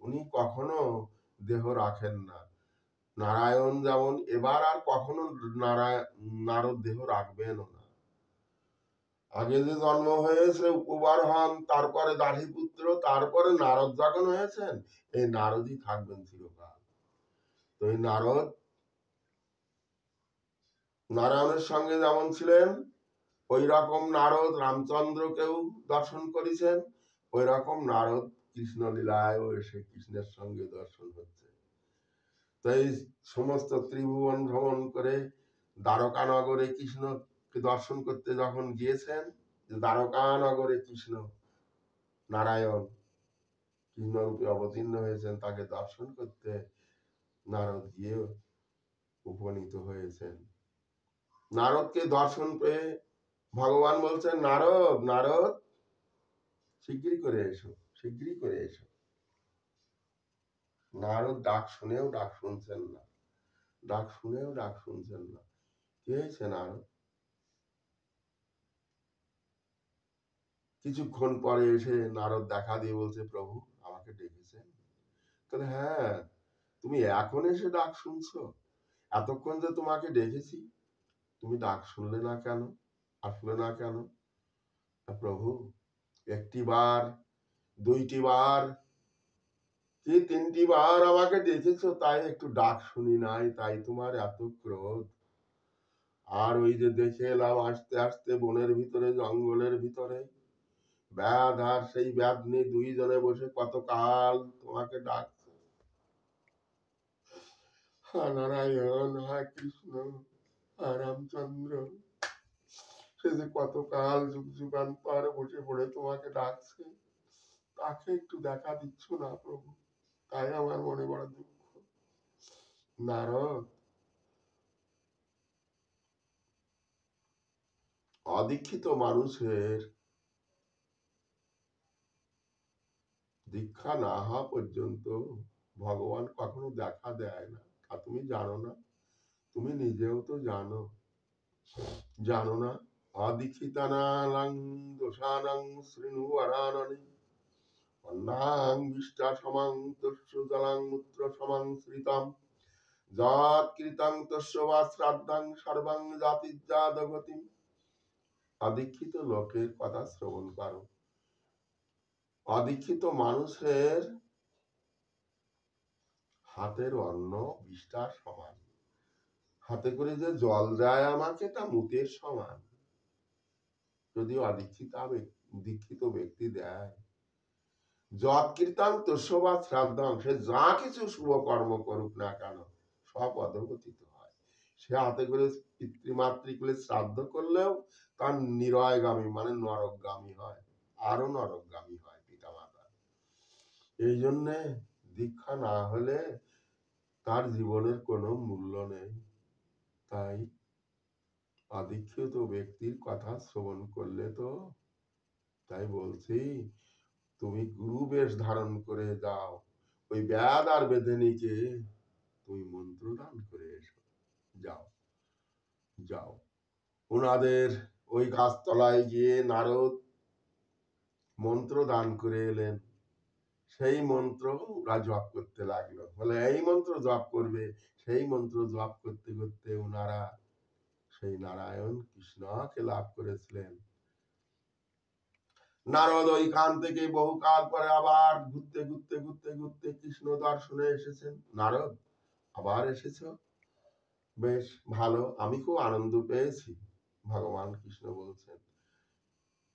A: উনি কখনো দেহ রাখেন না। নারায়ণ যেমন এবার আর কখনো নারদ দেহ রাখবেন না। আগে যে জন্ম হয়েছে উপবার হন, তারপরে দাসীপুত্র, তারপরে নারদ যখন হয়েছেন, এই নারদই থাকবেন চিরকাল। তো এই নারদ নারায়ণের সঙ্গে যেমন ছিলেন, ওই রকম নারদ রামচন্দ্রকেও দর্শন করেছেন, ওই রকম নারদ কৃষ্ণ লীলায় এসে কৃষ্ণের সঙ্গে দর্শন হচ্ছে। তো এই সমস্ত ত্রিভুবন ভ্রমণ করে দ্বারকা নগরে কৃষ্ণকে দর্শন করতে যখন গিয়েছেন, দ্বারকা নগরে কৃষ্ণ নারায়ণ কৃষ্ণরূপে অবতীর্ণ হয়েছেন, তাকে দর্শন করতে নারদ গিয়ে উপনীত হয়েছেন। নারদকে দর্শন পেয়ে ভগবান বলছেন, নারদ নারদ শিগগিরই করে এসো, শিগগিরই করে এসো। নারদ ডাক শুনেও ডাক শুনছেন না, ডাক শুনেও ডাক শুনছেন না। কি হয়েছে নারদ? কিছুক্ষণ পরে এসে নারদ দেখা দিয়ে বলছে, প্রভু আমাকে ডেকেছেন? তাহলে হ্যাঁ, তুমি এখন এসে ডাক শুনছো? এতক্ষণ যে তোমাকে ডেকেছি, তুমি ডাক শুনলে না কেন, আসলে না কেন? প্রভু একটি বার, দুইটি বার, কি তিনটি বার আমাকে ডেকেছো, তাই একটু ডাক শুনি নাই, তাই তোমার এত ক্রোধ। আর ওই যে দেখে এলাম আস্তে আস্তে বনের ভিতরে, জঙ্গলের ভিতরে ব্যাধ আর সেই ব্যাধ নিয়ে দুইজনে বসে কত কাল তোমাকে ডাকছে, হা নারায়ণ, হা কৃষ্ণ, হা রামচন্দ্র। সে যে কত কাল যুগ যুগান্তর বসে পড়ে তোমাকে ডাকছে, তাকে একটু দেখা দিচ্ছ না প্রভু, তাই আমার মনে বড় দুঃখ। নারদ, অদীক্ষিত মানুষের দীক্ষা না হওয়া পর্যন্ত ভগবান কখনো দেখা দেয় না। আর তুমি জানো না, তুমি নিজেও তো জানো, জানো না? অদীক্ষিতানাং দোষানাং শৃণু আরাননি অন্নাং বিষ্টা সমাং তস্য জলাং মূত্র সমাং শ্রিতাম যৎ কৃতাং তস্য বা শ্রাদ্ধাং সর্বাং জাতিজ্জাদগতিম। অদীক্ষিত লোকের কথা শ্রবণ করো। অদীক্ষিত মানুষের হাতের অন্ন বিষ্ঠার সমান। হাতে করে যে জল দেয় আমাকে, তা মুতের সমান। যদি দীক্ষিত ব্যক্তি দেয়, যৎ কীর্তন তস্য বা শ্রাদ্ধং, সে যা কিছু শুভ কর্ম করুক না কেন, সব অধঃপতিত হয়। সে হাতে করে পিতৃমাতৃকুলে শ্রাদ্ধ করলেও তার নিরয়গামী মানে নরকগামী হয়, আরো নরকগামী হয় পিতা মাতা। এই জন্যে দীক্ষা না হলে তার জীবনের কোনো মূল্য নেই। তাই অদীক্ষিত ব্যক্তির কথা শ্রবণ করলে তো, তাই বলছি, তুমি গুরু বেশ ধারণ করে যাও, ওই ব্যাধ আর বেদিনীকে তুমি মন্ত্র দান করে এসো। যাও যাও। ওনাদের ওই গাছতলায় গিয়ে নারদ মন্ত্র দান করে এলেন। সেই মন্ত্র ওরা জপ করতে লাগলো, বলে এই মন্ত্র জপ করবে। সেই মন্ত্র জপ করতে করতে ওনারা সেই নারায়ণ কৃষ্ণকে লাভ করেছিলেন। নারদ ওইখান থেকে বহুকাল পরে আবার ঘুরতে ঘুরতে ঘুরতে ঘুরতে কৃষ্ণ দর্শনে এসেছেন। নারদ, আবার এসেছ, বেশ ভালো, আমি খুব আনন্দ পেয়েছি। ভগবান কৃষ্ণ বলছেন,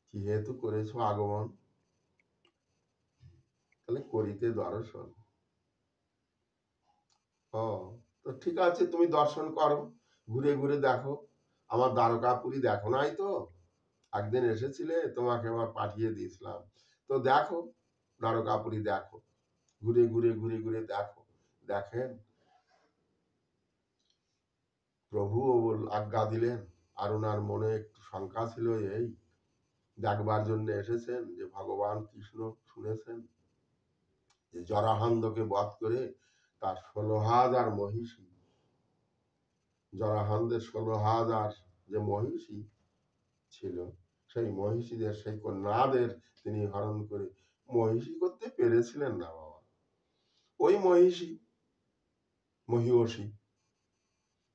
A: কি হেতু করেছো আগমন? তাহলে করিতে দর্শন। ও, তো ঠিক আছে, তুমি দর্শন করো, ঘুরে ঘুরে দেখো। আমার দ্বারকাপুরী দেখো নাই তো? একদিন এসেছিলে, তোমাকে আবার পাঠিয়ে দিয়েছিলাম। তো দেখো, দ্বারকাপুরী দেখো, ঘুরে ঘুরে ঘুরে ঘুরে দেখো। দেখেন, প্রভু আজ্ঞা দিলেন। আর ওনার মনে একটু শঙ্কা ছিল, এই দেখবার জন্য এসেছেন যে ভগবান কৃষ্ণ শুনেছেন যে জরাহান্ধকে বধ করে তার 16,000 মহিষী, জরাহান্ধের 16,000 যে মহিষী ছিল, সেই মহিষীদের, সেই কন্যাদের তিনি হরণ করে মহিষী করতে পেরেছিলেন না বাবা। ওই মহিষী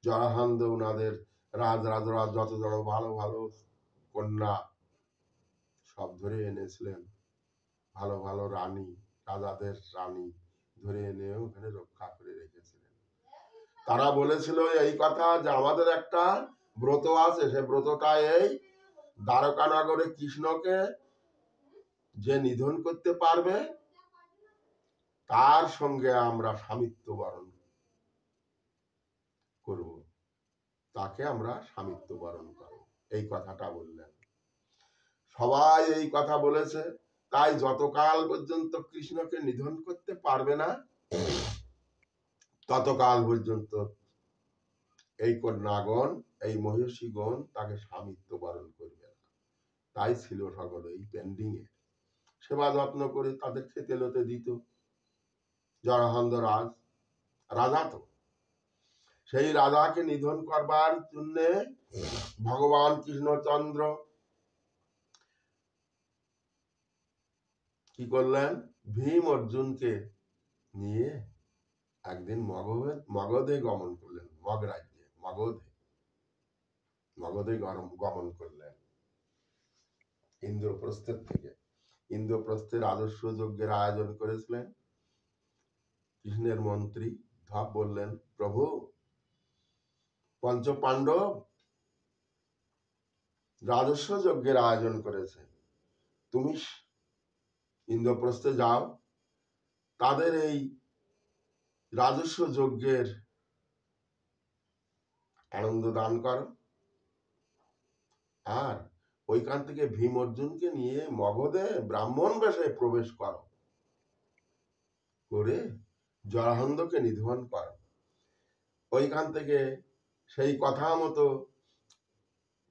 A: জরাহান্ধ উনাদের রাজরাজরা যত বড় ভালো ভালো কন্যা সব ধরে এনেছিলেন, ভালো ভালো রানী, রাজাদের রানী ধরে এনে ওখানে রক্ষা করে রেখেছিলেন। তারা বলেছিল এই কথা যে আমাদের একটা ব্রত আছে, সে ব্রতটা এই, দ্বারকানগরে কৃষ্ণকে যে নিধন করতে পারবে তার সঙ্গে আমরা স্বামিত্ব বরণ করব, তাকে আমরা স্বামিত্ব বরণ করব, এই কথাটা বললেন। সবাই এই কথা বলেছে, তাই যতকাল পর্যন্ত কৃষ্ণকে নিধন করতে পারবে না ততকাল পর্যন্ত এই কন্যাগণ, এই মহিষীগণ তাকে স্বামিত্ব বরণ করবে না। তাই ছিল সকলে এই পেন্ডিং এ, সেবা যত্ন করে তাদের খেতে লতে দিত। জরাহান্ধ রাজা তো, সেই রাজাকে নিধন করবার জন্য ভগবান কৃষ্ণচন্দ্র কি করলেন, ভীম অর্জুনকে নিয়ে একদিন মগধে গমন করলেন, মগধে গমন করলেন ইন্দ্রপ্রস্থের থেকে। ইন্দ্রপ্রস্থের আদর্শ যজ্ঞের আয়োজন করেছিলেন। কৃষ্ণের মন্ত্রী ধপ বললেন, প্রভু পঞ্চ পাণ্ডব রাজস্ব যজ্ঞের আয়োজন করেছে, তুমি ইন্দ্রপ্রস্থে যাও, তাদের এই রাজস্ব যজ্ঞের আনন্দ দান করো, আর ওইখান থেকে ভীম অর্জুনকে নিয়ে মগধে ব্রাহ্মণ বেশে প্রবেশ করো, করে জরাহান্ধকে নিধন করো। ওইখান থেকে সেই কথা মতো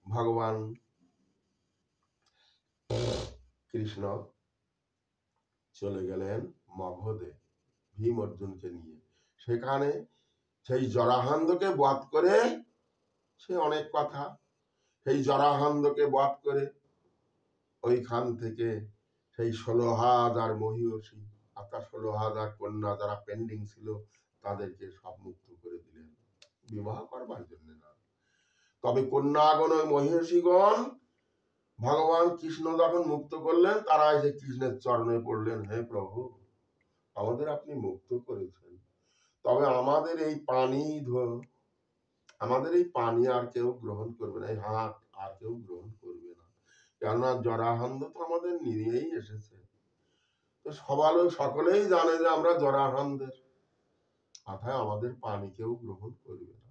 A: ভগবান কৃষ্ণ চলে গেলেন মগধে ভীম অর্জুনকে নিয়ে। সেখানে সেই জরাহান্ধকে বধ করে, সে অনেক কথা, সেই জরাহান্ধকে বধ করে ওইখান থেকে সেই 16,000 মহিষী অর্থাৎ 16,000 কন্যা যারা পেন্ডিং ছিল তাদেরকে সব মুক্ত করে দিলেন, বিবাহ করবার জন্য না। তবে কন্যাগণ ওই মহিষীগণ ভগবান কৃষ্ণ যখন মুক্ত করলেন, তারা এসে কৃষ্ণের চরণে পড়লেন, হে প্রভু আমাদের আপনি মুক্ত করেছেন, তবে আমাদের এই পানি আর কেউ গ্রহণ করবে না, এই হাত আর কেউ গ্রহণ করবে না, কেননা জরাহান্ধ তো আমাদের নিয়েই এসেছে। তো সকলেই জানে যে আমরা জরাহান্ধের, অর্থাৎ আমাদের পানি কেউ গ্রহণ করবে না।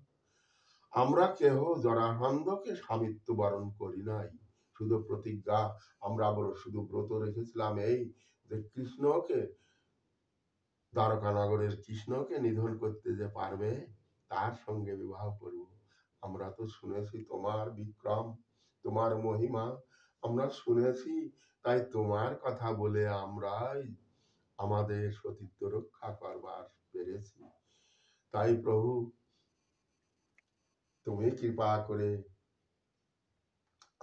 A: আমরা কেহ জরাহান্ধকে স্বামিত্ব বরণ করি নাই, শুধু প্রতিজ্ঞা, আমরা শুধু ব্রত রেখেছিলাম এই যে কৃষ্ণকে, দ্বারকানগরের কৃষ্ণকে নিধন করতে যে পারবে তার সঙ্গে বিবাহ করব। আমরা তো শুনেছি তোমার বিক্রম, তোমার মহিমা আমরা শুনেছি, তাই তোমার কথা বলে আমরাই আমাদের সতীত্ব রক্ষা করবার পেরেছি। তাই প্রভু তুমি কৃপা করে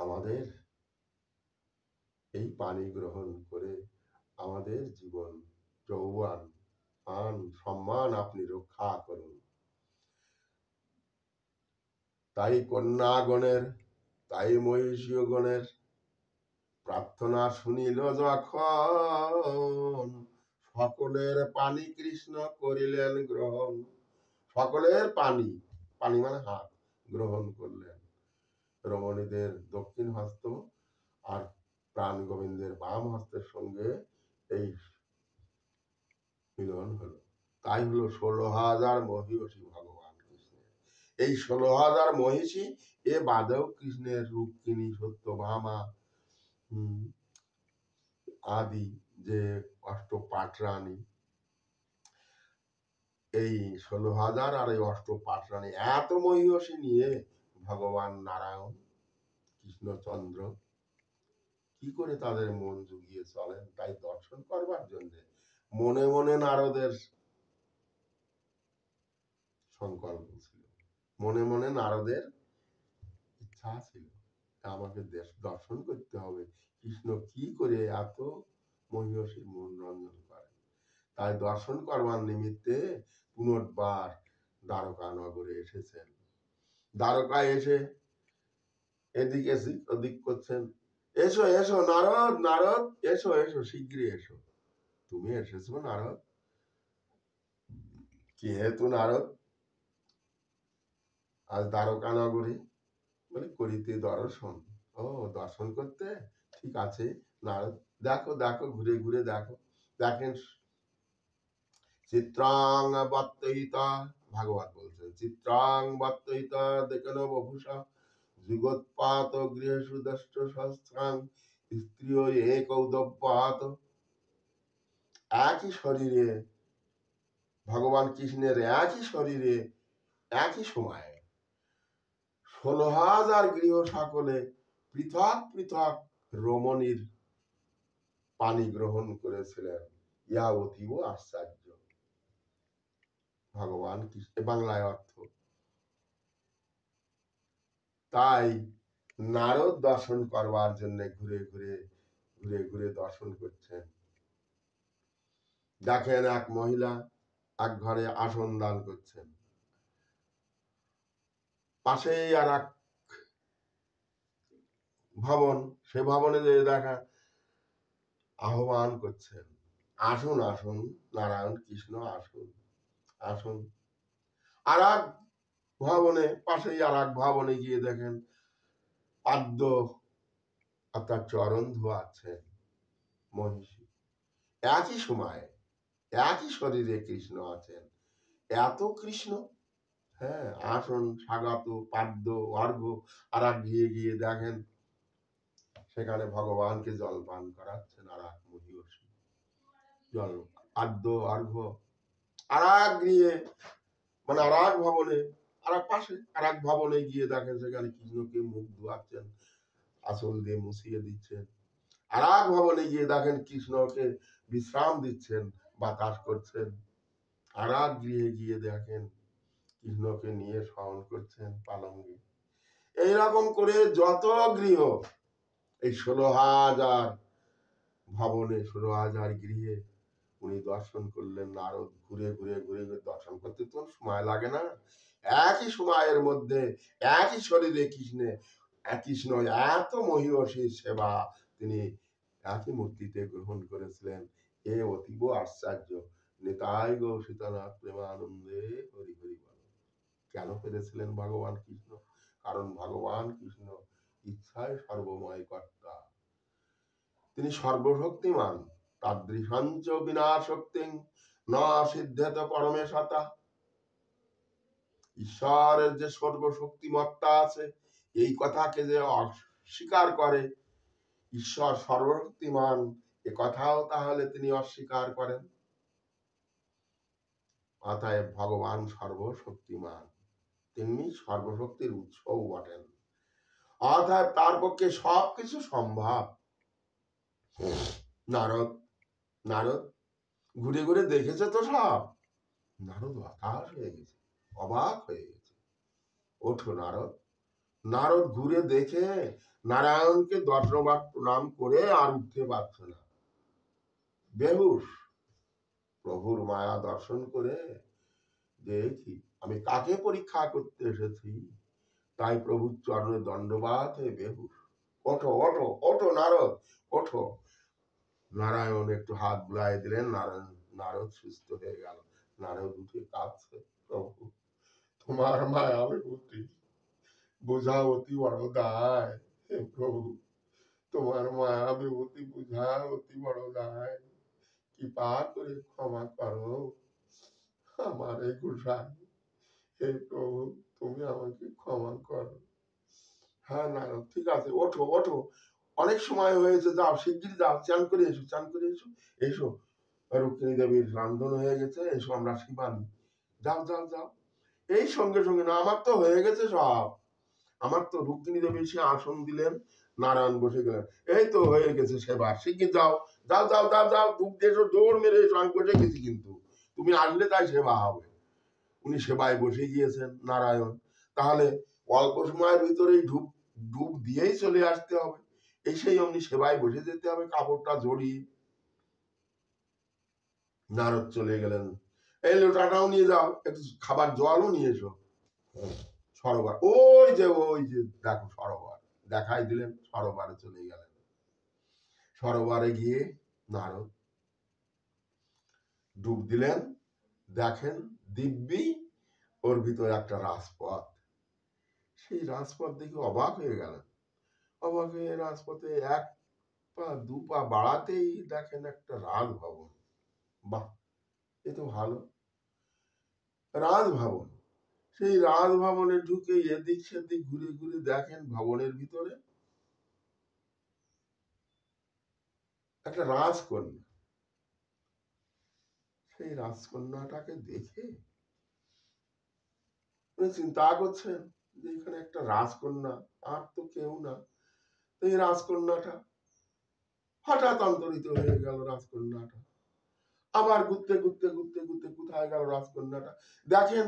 A: আমাদের এই পানি গ্রহণ করে আমাদের জীবন যৌবন মান সম্মান আপনি রক্ষা করুন। তাই কন্যাগণের, তাই মহিষীগণের প্রার্থনা শুনিল যখন, সকলের পানি কৃষ্ণ করিলেন গ্রহণ। সকলের পানি, পানি মানে হাত, গ্রহণ করলেন। রমণীদের দক্ষিণ হস্ত আর প্রাণ গোবিন্দের বাম হস্তের সঙ্গে এই মিলন হলো। তাই হলো 16,000 মহিষী ভগবান কৃষ্ণের। এই 16,000 মহিষী এ বাদেও কৃষ্ণের রুক্মিণী, সত্যভামা আদি যে অষ্টপাটরানী, এই 16,000 আর এই অষ্টপাটরানী, এত মহিষী নিয়ে ভগবান নারায়ণ কৃষ্ণচন্দ্র কি করে তাদের মন জুগিয়ে চলেন, তাই দর্শন করবার জন্য মনে মনে নারদের সংকল্প ছিল, মনে মনে নারদের ইচ্ছা ছিল আমাকে দর্শন করতে হবে কৃষ্ণ কি করে এত মহিষীর মন রঞ্জন করে। তাই দর্শন করবার নিমিত্তে পুনর্বার দ্বারকা নগরে এসেছেন। দ্বারকায় এসে এদিক ওদিক করছেন, এসো এসো নারদ, নারদ এসো এসো, শীঘ্রই এসো। তুমি এসেছো নারদ? যেহেতু নারদ আজ দ্বারকা নগরী, বলে করিতে দর্শন। ও দর্শন করতে, ঠিক আছে নারদ, দেখো দেখো, ঘুরে ঘুরে দেখো। দেখেন চিত্রাং বত্তহিতা, ভাগবত বলছেন, চিত্রাং বত্তহিতা দেখেন বভূষা যুগোৎপাত গৃহেষু দষ্ট সহস্রাং স্ত্রী এক ঔদব্যাত। একই শরীরে ভগবান কৃষ্ণের একই শরীরে একই সময়ে 16,000 গৃহ সকলে পৃথক পৃথক রমণীর পানি গ্রহণ করেছিলেন। ইহা অতীব আশ্চর্য। ভগবান কৃষ্ণ বাংলায় অর্থ। তাই নারদ দর্শন করবার জন্য ঘুরে ঘুরে ঘুরে ঘুরে দর্শন করছেন। দেখেন এক মহিলা এক ঘরে আসন দান করছেন, পাশেই আর এক ভবন, সে ভবনে যে দেখা আহ্বান করছেন, আসুন আসুন নারায়ণ কৃষ্ণ আসুন আসুন। আর এক ভবনে, পাশেই আর এক ভবনে গিয়ে দেখেন পাদ্য অর্থাৎ চরণ ধোয়াচ্ছেন মহিষী। একই সময়ে একই শরীরে কৃষ্ণ আছেন। এত কৃষ্ণ, হ্যাঁ, আসন স্বাগত পাদ্য অর্ঘ্য। আর এক গিয়ে গিয়ে দেখেন সেখানে ভগবানকে জল পান করাচ্ছেন আর এক মহিষী, জল পাদ্য অর্ঘ্য। আর এক গৃহে মানে আর এক ভবনে, আর এক পাশে আর এক ভবনে গিয়ে দেখেন সেখানে কৃষ্ণকে মুখ ধোয়াচ্ছেন, আঁচল দিয়ে মুছিয়ে দিচ্ছেন। আর এক ভবনে গিয়ে দেখেন কৃষ্ণকে বিশ্রাম দিচ্ছেন, বাতাস করছেন। আর এক গৃহে গিয়ে দেখেন কৃষ্ণকে নিয়ে শয়ন করছেন পালঙ্গে। এইরকম করে যত গৃহ, এই 16,000 ভবনে 16,000 গৃহে উনি দর্শন করলেন। নারদ ঘুরে ঘুরে ঘুরে ঘুরে দর্শন করতে তো সময় লাগে না। একই সময়ের মধ্যে একই শরীরে কৃষ্ণ এত মহিষীর সেবা তিনি একই মূর্তিতে গ্রহণ করেছিলেন। এ অতীব আশ্চর্য। নিতাই গো সীতানাথ প্রেমানন্দে হরি হরি বল। কেন পেরেছিলেন ভগবান কৃষ্ণ? কারণ ভগবান কৃষ্ণ ইচ্ছায় সর্বময় কর্তা, তিনি সর্বশক্তিমান। তাদৃশঞ্চ বিনাশক্তিং না সিদ্ধেত পরমেশতা। ঈশ্বরের যে সর্বশক্তিমত্তা আছে, এই কথাকে যে অস্বীকার করে, ঈশ্বর সর্বশক্তিমান এ কথাও তাহলে তিনি অস্বীকার করেন। অতএব ভগবান সর্বশক্তিমান, তিনি সর্বশক্তির উৎসও বটেন। অর্থাৎ তার পক্ষে সবকিছু সম্ভব। নারদ নারদ ঘুরে ঘুরে দেখেছে তো সব। নারদ হতাশ হয়ে গেছে, অবাক হয়ে গেছে। ওঠো নারদ। নারদ ঘুরে দেখে নারায়ণকে দর্শনবার প্রণাম করে আর উঠতে পারছে না, বেহুশ। প্রভুর মায়া দর্শন করে দেখি আমি কাকে পরীক্ষা করতে এসেছি, তাই প্রভুর চরণে দণ্ডবাদ হয়ে বেহুশ। ওঠো ওঠো ওঠো নারদ ওঠো। নারায়ণ একটু হাত বুলাই দিলেন, নারদ সুস্থ হয়ে গেল। নারদ উঠে কাঁদছে, প্রভু তোমার মায়া বিভূতি বোঝা অতি বড় দায়। হে প্রভু, তোমার মায়া বিভূতি বোঝা অতি বড় দায়, কৃপা করে ক্ষমা করো আমার এই গোসাই। হে প্রভু, তুমি আমাকে ক্ষমা করো। হ্যাঁ নারদ, ঠিক আছে, ওঠো ওঠো, অনেক সময় হয়েছে, যাও শিগগির যাও, চান করে এসো, চান করে এসো। এসো, রুক্মিণী দেবীর রান্ধন হয়ে গেছে, এসো আমরা শিবানী। যাও যাও যাও। এই সঙ্গে সঙ্গে, না আমার তো হয়ে গেছে সব, আমার তো রুক্মিণী দেবী সে আসন দিলেন, নারায়ণ বসে গেলেন, এই তো হয়ে গেছে সেবা, শিগগির যাও, যাও যাও যাও যাও, ডুব দেশো, দৌড় মেরে এসো, আমি বসে গেছি, কিন্তু তুমি আসলে তাই সেবা হবে। উনি সেবায় বসে গিয়েছেন নারায়ণ। তাহলে অল্প সময়ের ভিতরেই ডুব দিয়েই চলে আসতে হবে, এসেই অমনি সেবায় বসে যেতে হবে, কাপড়টা জড়িয়ে। নারদ চলে গেলেন, এই লোটাটাও নিয়ে যাও, একটু খাবার জলও নিয়ে এসো। সরোবর, ওই যে দেখো সরোবর, দেখাই দিলেন, সরোবরে চলে গেলেন। সরোবরে গিয়ে নারদ ডুব দিলেন, দেখেন দিব্যি ওর ভিতরে একটা রাজপথ। সেই রাজপথ দেখে অবাক হয়ে গেলেন। অবাক হয়ে রাজপথে এক পা দু পা বাড়াতেই দেখেন একটা রাজভবন। বাহ, এ তো ভালো, রাজভবন। সেই রাজভবনে ঢুকে এদিক সেদিক ঘুরে ঘুরে দেখেন ভবনের ভিতরে একটা রাজকন্যা। সেই রাজকন্যাটাকে দেখে উনি চিন্তা করছেন যে এখানে একটা রাজকন্যা, আর তো কেউ না। এই রাজকন্যাটা হঠাৎ অন্তরিত হয়ে গেল, রাজকন্যাটা আবার ঘুরতে ঘুরতে ঘুরতে ঘুরতে কোথায় গেল রাজকন্যাটা। দেখেন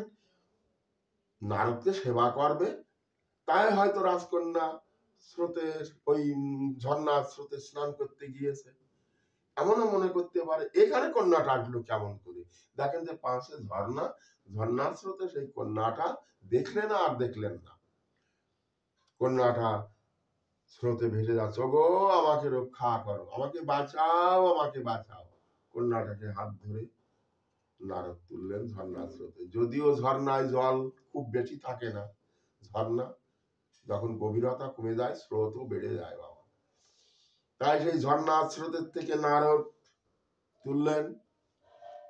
A: নারদকে সেবা করবে, তাই হয়তো রাজকন্যা স্রোতে, ওই ঝর্ণার স্রোতে স্নান করতে গিয়েছে, এমনও মনে করতে পারে। এখানে কন্যাটা আসলো কেমন করে? দেখেন যে পাশে ঝর্ণা, ঝর্ণার স্রোতে সেই কন্যাটা দেখলেন আর দেখলেন না। কন্যাটা স্রোতে ভেসে যাচ্ছে, ওগো আমাকে রক্ষা করো, আমাকে বাঁচাও, আমাকে বাঁচাও। কন্যাটাকে হাত ধরে নারদ তুললেন ঝর্ণার স্রোতে। যদিও ঝর্ণায় জল খুব বেশি থাকে না, ঝর্ণা যখন গভীরতা কমে যায় স্রোতও বেড়ে যায় বাবা। তাই সেই ঝর্ণার স্রোতের থেকে নারদ তুললেন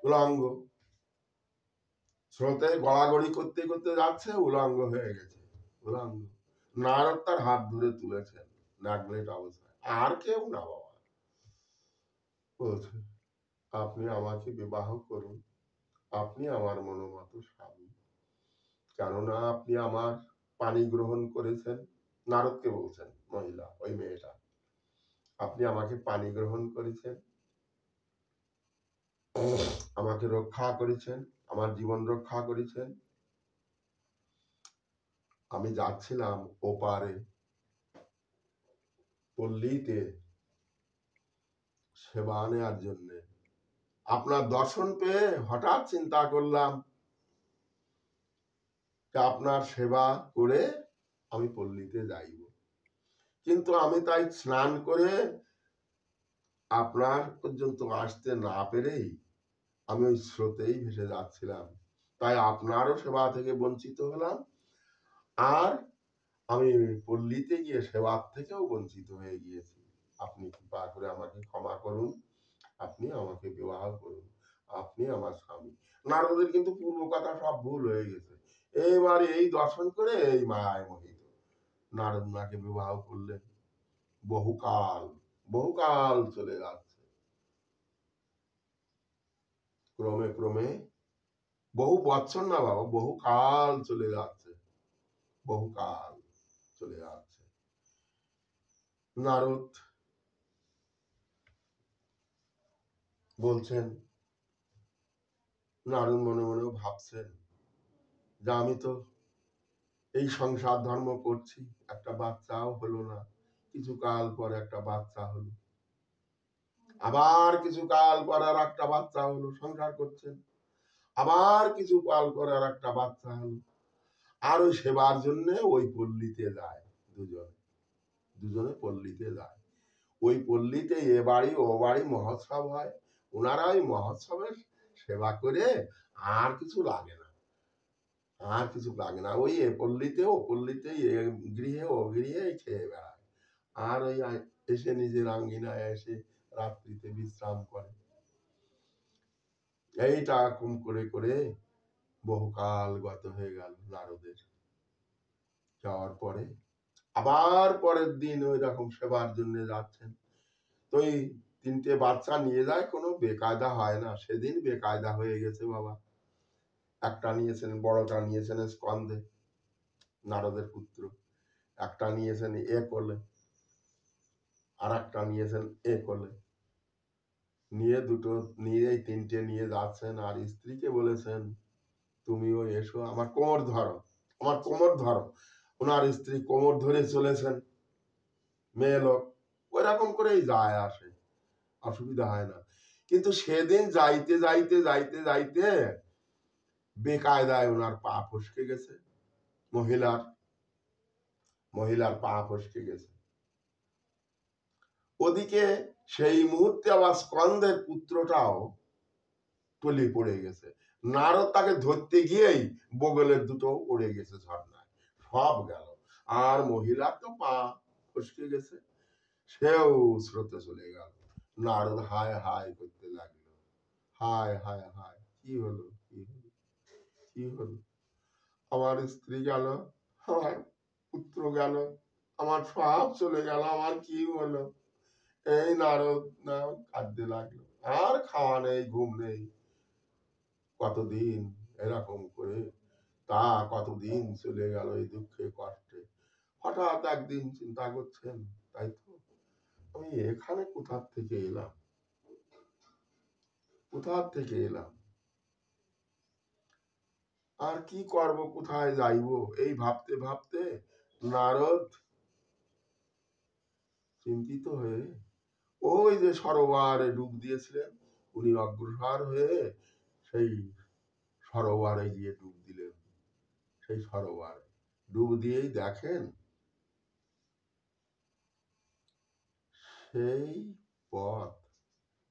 A: উলঙ্গ, স্রোতে গড়াগড়ি করতে করতে যাচ্ছে, উলঙ্গ হয়ে গেছে, উলঙ্গ। নারদ তার হাত ধরে তুলেছেন নাগলেট অবস্থায়। আর কেউ না বাবা, বলছে আপনি আমাকে বিবাহ করুন, আপনি আমার মনোমত স্বামী, কেননা আপনি আমার পানি গ্রহণ করেছেন। নারদকে বলছেন, মহিলা ওই মেয়েটা, আপনি আমাকে পানি গ্রহণ করেছেন, আমাকে রক্ষা করেছেন, আমার জীবন রক্ষা করেছেন। আমি যাচ্ছিলাম ওপারে পল্লীতে সেবা নেওয়ার জন্য, আপনার দর্শন পেয়ে হঠাৎ চিন্তা করলাম আপনার সেবা করে আমি পল্লীতে যাইব, কিন্তু আমি তাই স্নান করে আপনার পর্যন্ত আসতে না পেরেই আমি ওই স্রোতেই ভেসে যাচ্ছিলাম, তাই আপনারও সেবা থেকে বঞ্চিত হলাম, আর আমি পল্লীতে গিয়ে সেবার থেকেও বঞ্চিত হয়ে গিয়েছি। আপনি কৃপা করে আমাকে ক্ষমা করুন, আপনি আমাকে বিবাহ করুন, আপনি আমার স্বামী। নারদের কিন্তু পূর্ব কথা সব ভুল হয়ে গেছে, এবারে এই দর্শন করে এই মায়ায় মোহিত নারদ মাকে বিবাহ করলেন। বহুকাল, বহুকাল চলে যাচ্ছে, ক্রমে ক্রমে বহু বছর না বাবা, বহু কাল চলে যাচ্ছে, বহু কাল চলে যাচ্ছে। নারদ বলছেন, নারদ মনে মনেও ভাবছেন যে আমি তো এই সংসার ধর্ম করছি, একটা বাচ্চাও হলো না, কিছু কাল পরে একটা বাচ্চা হলো, আবার কিছু কাল পরে আর একটা বাচ্চা হলো, সংসার করছেন, আবার কিছু কাল পরে আর একটা বাচ্চা হলো, আর ওই সেবার জন্য ওই পল্লীতে যায়, দুজনে দুজনে পল্লীতে যায়। ওই পল্লীতে এ বাড়ি ও বাড়ি মহোৎসব হয়, ওনারা ওই মহোৎসবের সেবা করে আর কিছু লাগে না, আর কিছু লাগে না, ওই এ পল্লীতে ও পল্লীতে, এ গৃহে ও গৃহে খেয়ে বেড়ায়, আর ওই এসে নিজের আঙ্গিনায় এসে রাত্রিতে বিশ্রাম করে। এইটা কম করে করে বহুকাল গত হয়ে গেল নারদের। যাওয়ার পরে আবার পরের দিন ওই রকম সেবার জন্য যাচ্ছেন, তো এই তিনটে বাচ্চা নিয়ে যায়, কোনো বেকায়দা হয় না, সেদিন বেকায়দা হয়ে গেছে বাবা। একটা নিয়েছেন, বড়টা নিয়েছেন স্কন্ধে, নারদের পুত্র, একটা নিয়েছেন এ কোলে, আর একটা নিয়েছেন এ কোলে, নিয়ে দুটো নিয়ে তিনটে নিয়ে যাচ্ছেন, আর স্ত্রীকে বলেছেন তুমিও এসো, আমার কোমর ধরো, আমার কোমর ধরো। ওনার স্ত্রী কোমর ধরে চলেছেন, মেয়ে লোক ওই রকম করেই যায় আসে, অসুবিধা হয় না। কিন্তু সেদিন যাইতে যাইতে যাইতে যাইতে বেকায়দায় ওনার পা ফসকে গেছে, মহিলার পা ফসকে গেছে। ওদিকে সেই মুহূর্তে আবার স্কন্দের পুত্রটাও টলি পড়ে গেছে। নারদ তাকে ধরতে গিয়েই বগলের দুটো উড়ে গেছে ঝর্ণায়, সব গেল। আর মহিলার তো পা ফসকে গেছে, সেও স্রোতে চলে গেল। নারদ হায় হায় করতে লাগলো, হায় হায় হায়, কি হলো, কি হলো, কি হলো, আমার স্ত্রী গেল, আমার পুত্র গেল, আমার সব চলে গেল, আমার কি হলো। এই নারদ না কাঁদতে লাগলো, আর খাওয়া নেই, ঘুম নেই, কতদিন এরকম করে, তা কতদিন চলে গেল এই দুঃখে কষ্টে। হঠাৎ একদিন চিন্তা করছেন, তাই তো আমি এখানে কোথা থেকে এলাম, কোথা থেকে এলাম, আর কি করব, কোথায় যাইব, এই ভাবতে ভাবতে নারদ চিন্তিত হয়ে ওই যে সরোবরে ডুব দিয়েছিলেন, উনি অগ্রসর হয়ে সেই সরোবরে গিয়ে ডুব দিলেন। সেই সরোবরে ডুব দিয়েই দেখেন সেই পথ,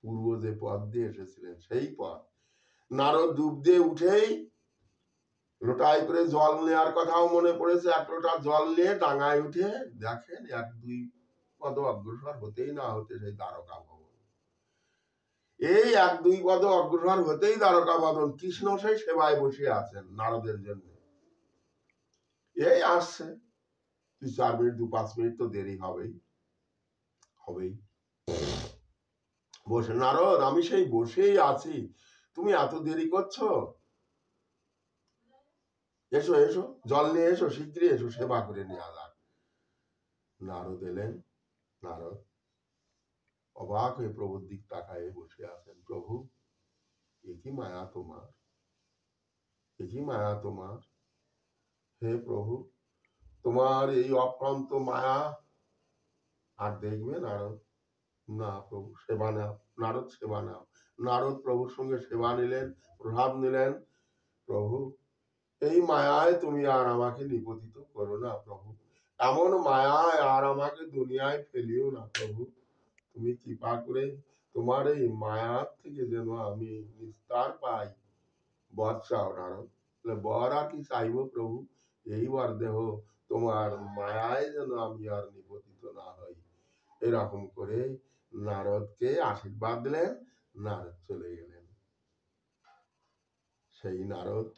A: পূর্ব যে পথ দিয়ে এসেছিলেন সেই পথ। নারদ ডুব দিয়ে উঠেই লোটায় করে জল নেওয়ার কথাও মনে পড়েছে, এক লোটা জল নিয়ে ডাঙায় উঠে দেখেন এক দুই পদ অগ্রসর হতেই না হতে সেই দ্বারকা ভবন। এই এক দুই পদ অগ্রসর হতেই দ্বারকা ভবন, কৃষ্ণ সেই সেবায় বসে আছেন নারদের জন্য। এই আসছে 3-4 মিনিট, 2-5 মিনিট তো দেরি হবেই হবেই। বসে, নারদ আমি সেই বসেই আছি, তুমি এত দেরি করছো, এসো এসো, জল নিয়ে এসো, শীঘ্রই এসো, সেবা করে নিয়ে যাক। নারদ এলেন। নারদ অবাক হয়ে প্রভুর দিক তাকায়ে বসে আছেন। প্রভু, এ কি মায়া তোমার, এ কি মায়া তোমার, হে প্রভু, তোমার এই অক্লান্ত মায়া আর দেখবে নারদ? না প্রভু, সেবা নাও। নারদ সেবা নাও। নারদ প্রভুর সঙ্গে সেবা নিলেন, প্রসাদ নিলেন। প্রভু, এই মায়ায় তুমি আর আমাকে নিপতিত করো না প্রভু, এমন মায়ায় আর আমাকে দুনিয়ায় ফেলিও না প্রভু, তুমি কৃপা করে তোমার এই মায়ার থেকে যেন আমি নিস্তার পাই, বর চাও নারদ। বর আর কি চাইবো প্রভু, এই বর দেহ, তোমার মায়ায় যেন আমি আর নিপতিত না হই। এরকম করে নারদকে আশীর্বাদ দিলেন, নারদ চলে গেলেন। সেই নারদ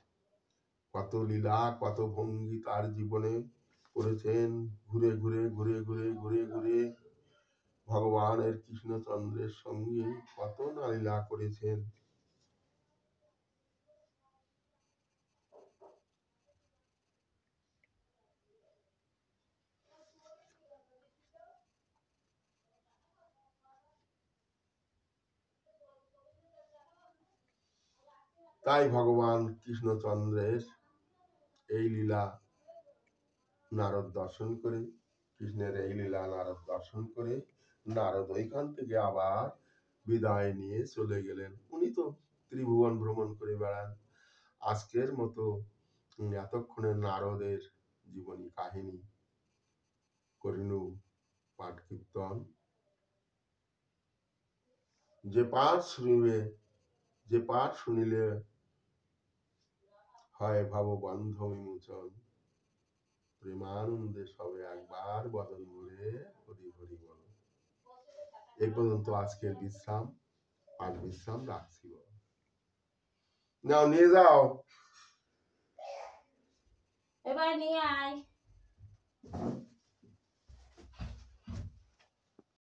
A: কত লীলা, কত ভঙ্গি তার জীবনে করেছেন, ঘুরে ঘুরে ঘুরে ঘুরে ঘুরে ঘুরে ভগবানের কৃষ্ণচন্দ্রের সঙ্গে কত না লীলা করেছেন। তাই ভগবান কৃষ্ণচন্দ্রের এই লীলা নারদ দর্শন করে, কৃষ্ণের এই লীলা নারদ দর্শন করে নারদ ওইখান থেকে আবার বিদায় নিয়ে চলে গেলেন। উনি তো ত্রিভুবন ভ্রমণ করে বেড়ান। আজকের মতো এতক্ষণে নারদের জীবনী কাহিনী করিনু পাঠ কীর্তন। যে পাঠ শুনিবে, যে পাঠ শুনিলে হয় ভাব বন্ধ বিমোচন, প্রেমানন্দে সবে একবার বদন ভরে হরি হরি বল। এই পর্যন্ত আজকের বিশ্রাম, আজ বিশ্রাম রাখছি। নাও নিয়ে যাও,
B: এবার নিয়ে আয়।